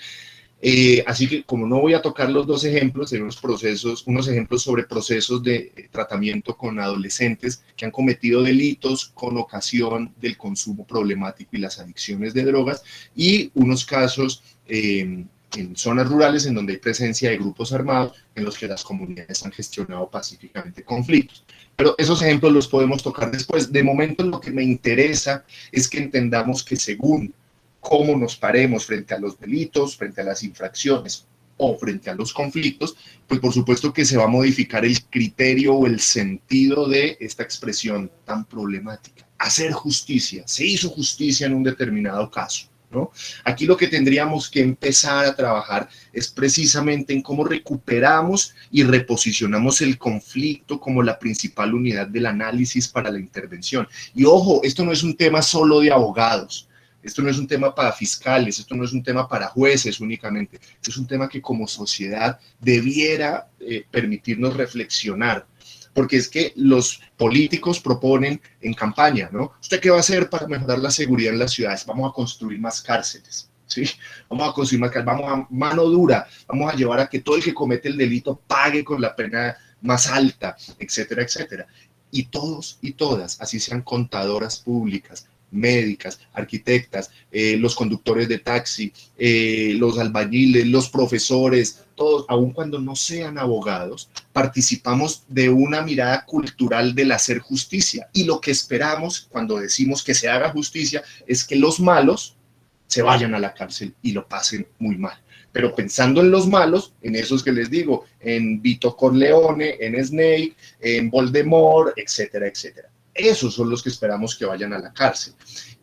Así que como no voy a tocar los dos ejemplos, hay unos ejemplos sobre procesos de tratamiento con adolescentes que han cometido delitos con ocasión del consumo problemático y las adicciones de drogas, y unos casos en zonas rurales en donde hay presencia de grupos armados en los que las comunidades han gestionado pacíficamente conflictos. Pero esos ejemplos los podemos tocar después. De momento lo que me interesa es que entendamos que según cómo nos paremos frente a los delitos, frente a las infracciones o frente a los conflictos, pues por supuesto que se va a modificar el criterio o el sentido de esta expresión tan problemática. Hacer justicia, se hizo justicia en un determinado caso, ¿no? Aquí lo que tendríamos que empezar a trabajar es precisamente en cómo recuperamos y reposicionamos el conflicto como la principal unidad del análisis para la intervención. Y ojo, esto no es un tema solo de abogados, esto no es un tema para fiscales, esto no es un tema para jueces únicamente, esto es un tema que como sociedad debiera permitirnos reflexionar. Porque es que los políticos proponen en campaña, ¿no? ¿Usted qué va a hacer para mejorar la seguridad en las ciudades? Vamos a construir más cárceles, ¿sí? Vamos a construir más cárceles, vamos a mano dura, vamos a llevar a que todo el que comete el delito pague con la pena más alta, etcétera, etcétera. Y todos y todas, así sean contadoras públicas, médicas, arquitectas, los conductores de taxi, los albañiles, los profesores, todos, aun cuando no sean abogados, participamos de una mirada cultural del hacer justicia. Y lo que esperamos cuando decimos que se haga justicia es que los malos se vayan a la cárcel y lo pasen muy mal. Pero pensando en los malos, en esos que les digo, en Vito Corleone, en Snake, en Voldemort, etcétera, etcétera. Esos son los que esperamos que vayan a la cárcel.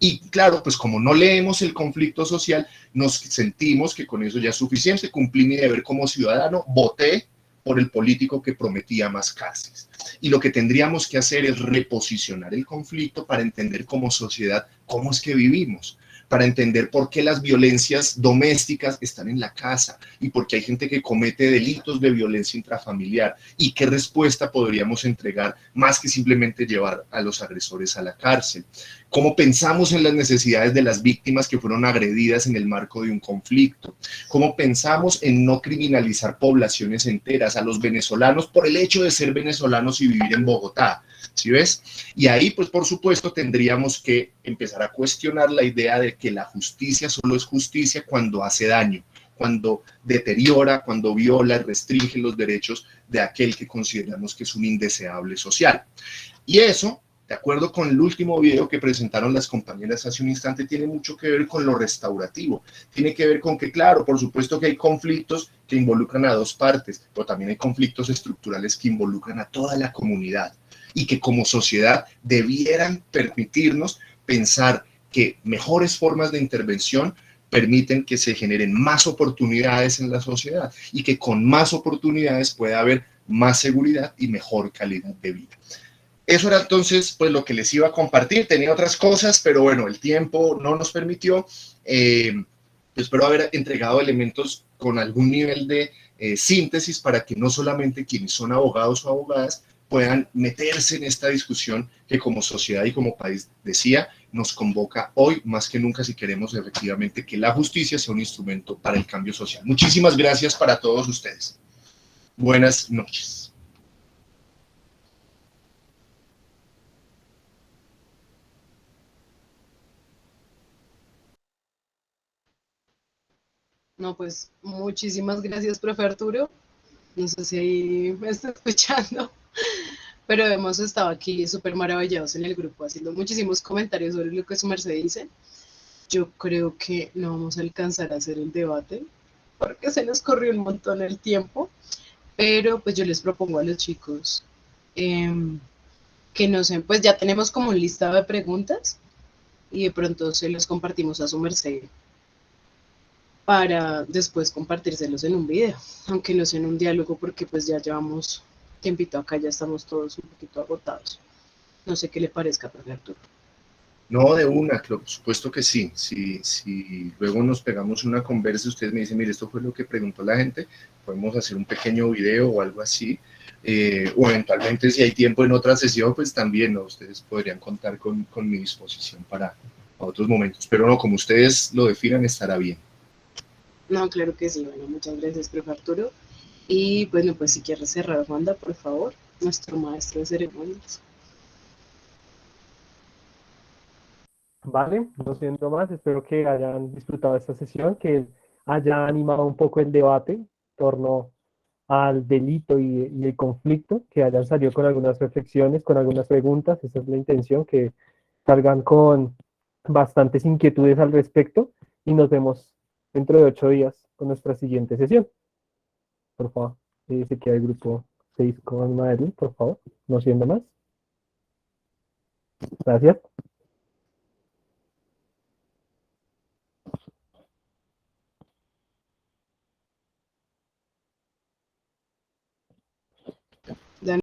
Y claro, pues como no leemos el conflicto social, nos sentimos que con eso ya es suficiente, cumplí mi deber como ciudadano, voté por el político que prometía más cárceles. Y lo que tendríamos que hacer es reposicionar el conflicto para entender como sociedad cómo es que vivimos, para entender por qué las violencias domésticas están en la casa y por qué hay gente que comete delitos de violencia intrafamiliar y qué respuesta podríamos entregar más que simplemente llevar a los agresores a la cárcel. Cómo pensamos en las necesidades de las víctimas que fueron agredidas en el marco de un conflicto. Cómo pensamos en no criminalizar poblaciones enteras, a los venezolanos por el hecho de ser venezolanos y vivir en Bogotá. ¿Sí ves? Y ahí, pues por supuesto, tendríamos que empezar a cuestionar la idea de que la justicia solo es justicia cuando hace daño, cuando deteriora, cuando viola, restringe los derechos de aquel que consideramos que es un indeseable social. Y eso, de acuerdo con el último video que presentaron las compañeras hace un instante, tiene mucho que ver con lo restaurativo. Tiene que ver con que, claro, por supuesto que hay conflictos que involucran a dos partes, pero también hay conflictos estructurales que involucran a toda la comunidad y que como sociedad debieran permitirnos pensar que mejores formas de intervención permiten que se generen más oportunidades en la sociedad y que con más oportunidades pueda haber más seguridad y mejor calidad de vida. Eso era entonces pues lo que les iba a compartir. Tenía otras cosas, pero bueno, el tiempo no nos permitió. Espero haber entregado elementos con algún nivel de síntesis para que no solamente quienes son abogados o abogadas puedan meterse en esta discusión que como sociedad y como país, decía, nos convoca hoy más que nunca si queremos efectivamente que la justicia sea un instrumento para el cambio social. Muchísimas gracias para todos ustedes. Buenas noches. No, pues muchísimas gracias, profe Arturo. No sé si me está escuchando, pero hemos estado aquí súper maravillados en el grupo haciendo muchísimos comentarios sobre lo que su merced dice. Yo creo que no vamos a alcanzar a hacer el debate porque se nos corrió un montón el tiempo, pero pues yo les propongo a los chicos que no sé, pues ya tenemos como un listado de preguntas y de pronto se los compartimos a su merced para después compartírselos en un video, aunque no sea en un diálogo porque pues ya llevamos tiempito acá, ya estamos todos un poquito agotados. No sé qué le parezca, profe Arturo. No, de una, por supuesto que sí. Si luego nos pegamos una conversa, ustedes me dicen, mire, esto fue lo que preguntó la gente, podemos hacer un pequeño video o algo así, o eventualmente si hay tiempo en otra sesión, pues también, ¿no? Ustedes podrían contar con mi disposición para otros momentos, pero no, como ustedes lo definan, estará bien. No, claro que sí. Bueno, muchas gracias, profe Arturo. Y bueno, pues si quieres cerrar, Wanda, por favor, nuestro maestro de ceremonias. Vale, no siendo más, espero que hayan disfrutado esta sesión, que haya animado un poco el debate en torno al delito y el conflicto, que hayan salido con algunas reflexiones, con algunas preguntas. Esa es la intención, que salgan con bastantes inquietudes al respecto y nos vemos dentro de 8 días con nuestra siguiente sesión. Por favor, se queda el grupo 6 con Madeline, por favor, no siendo más. Gracias.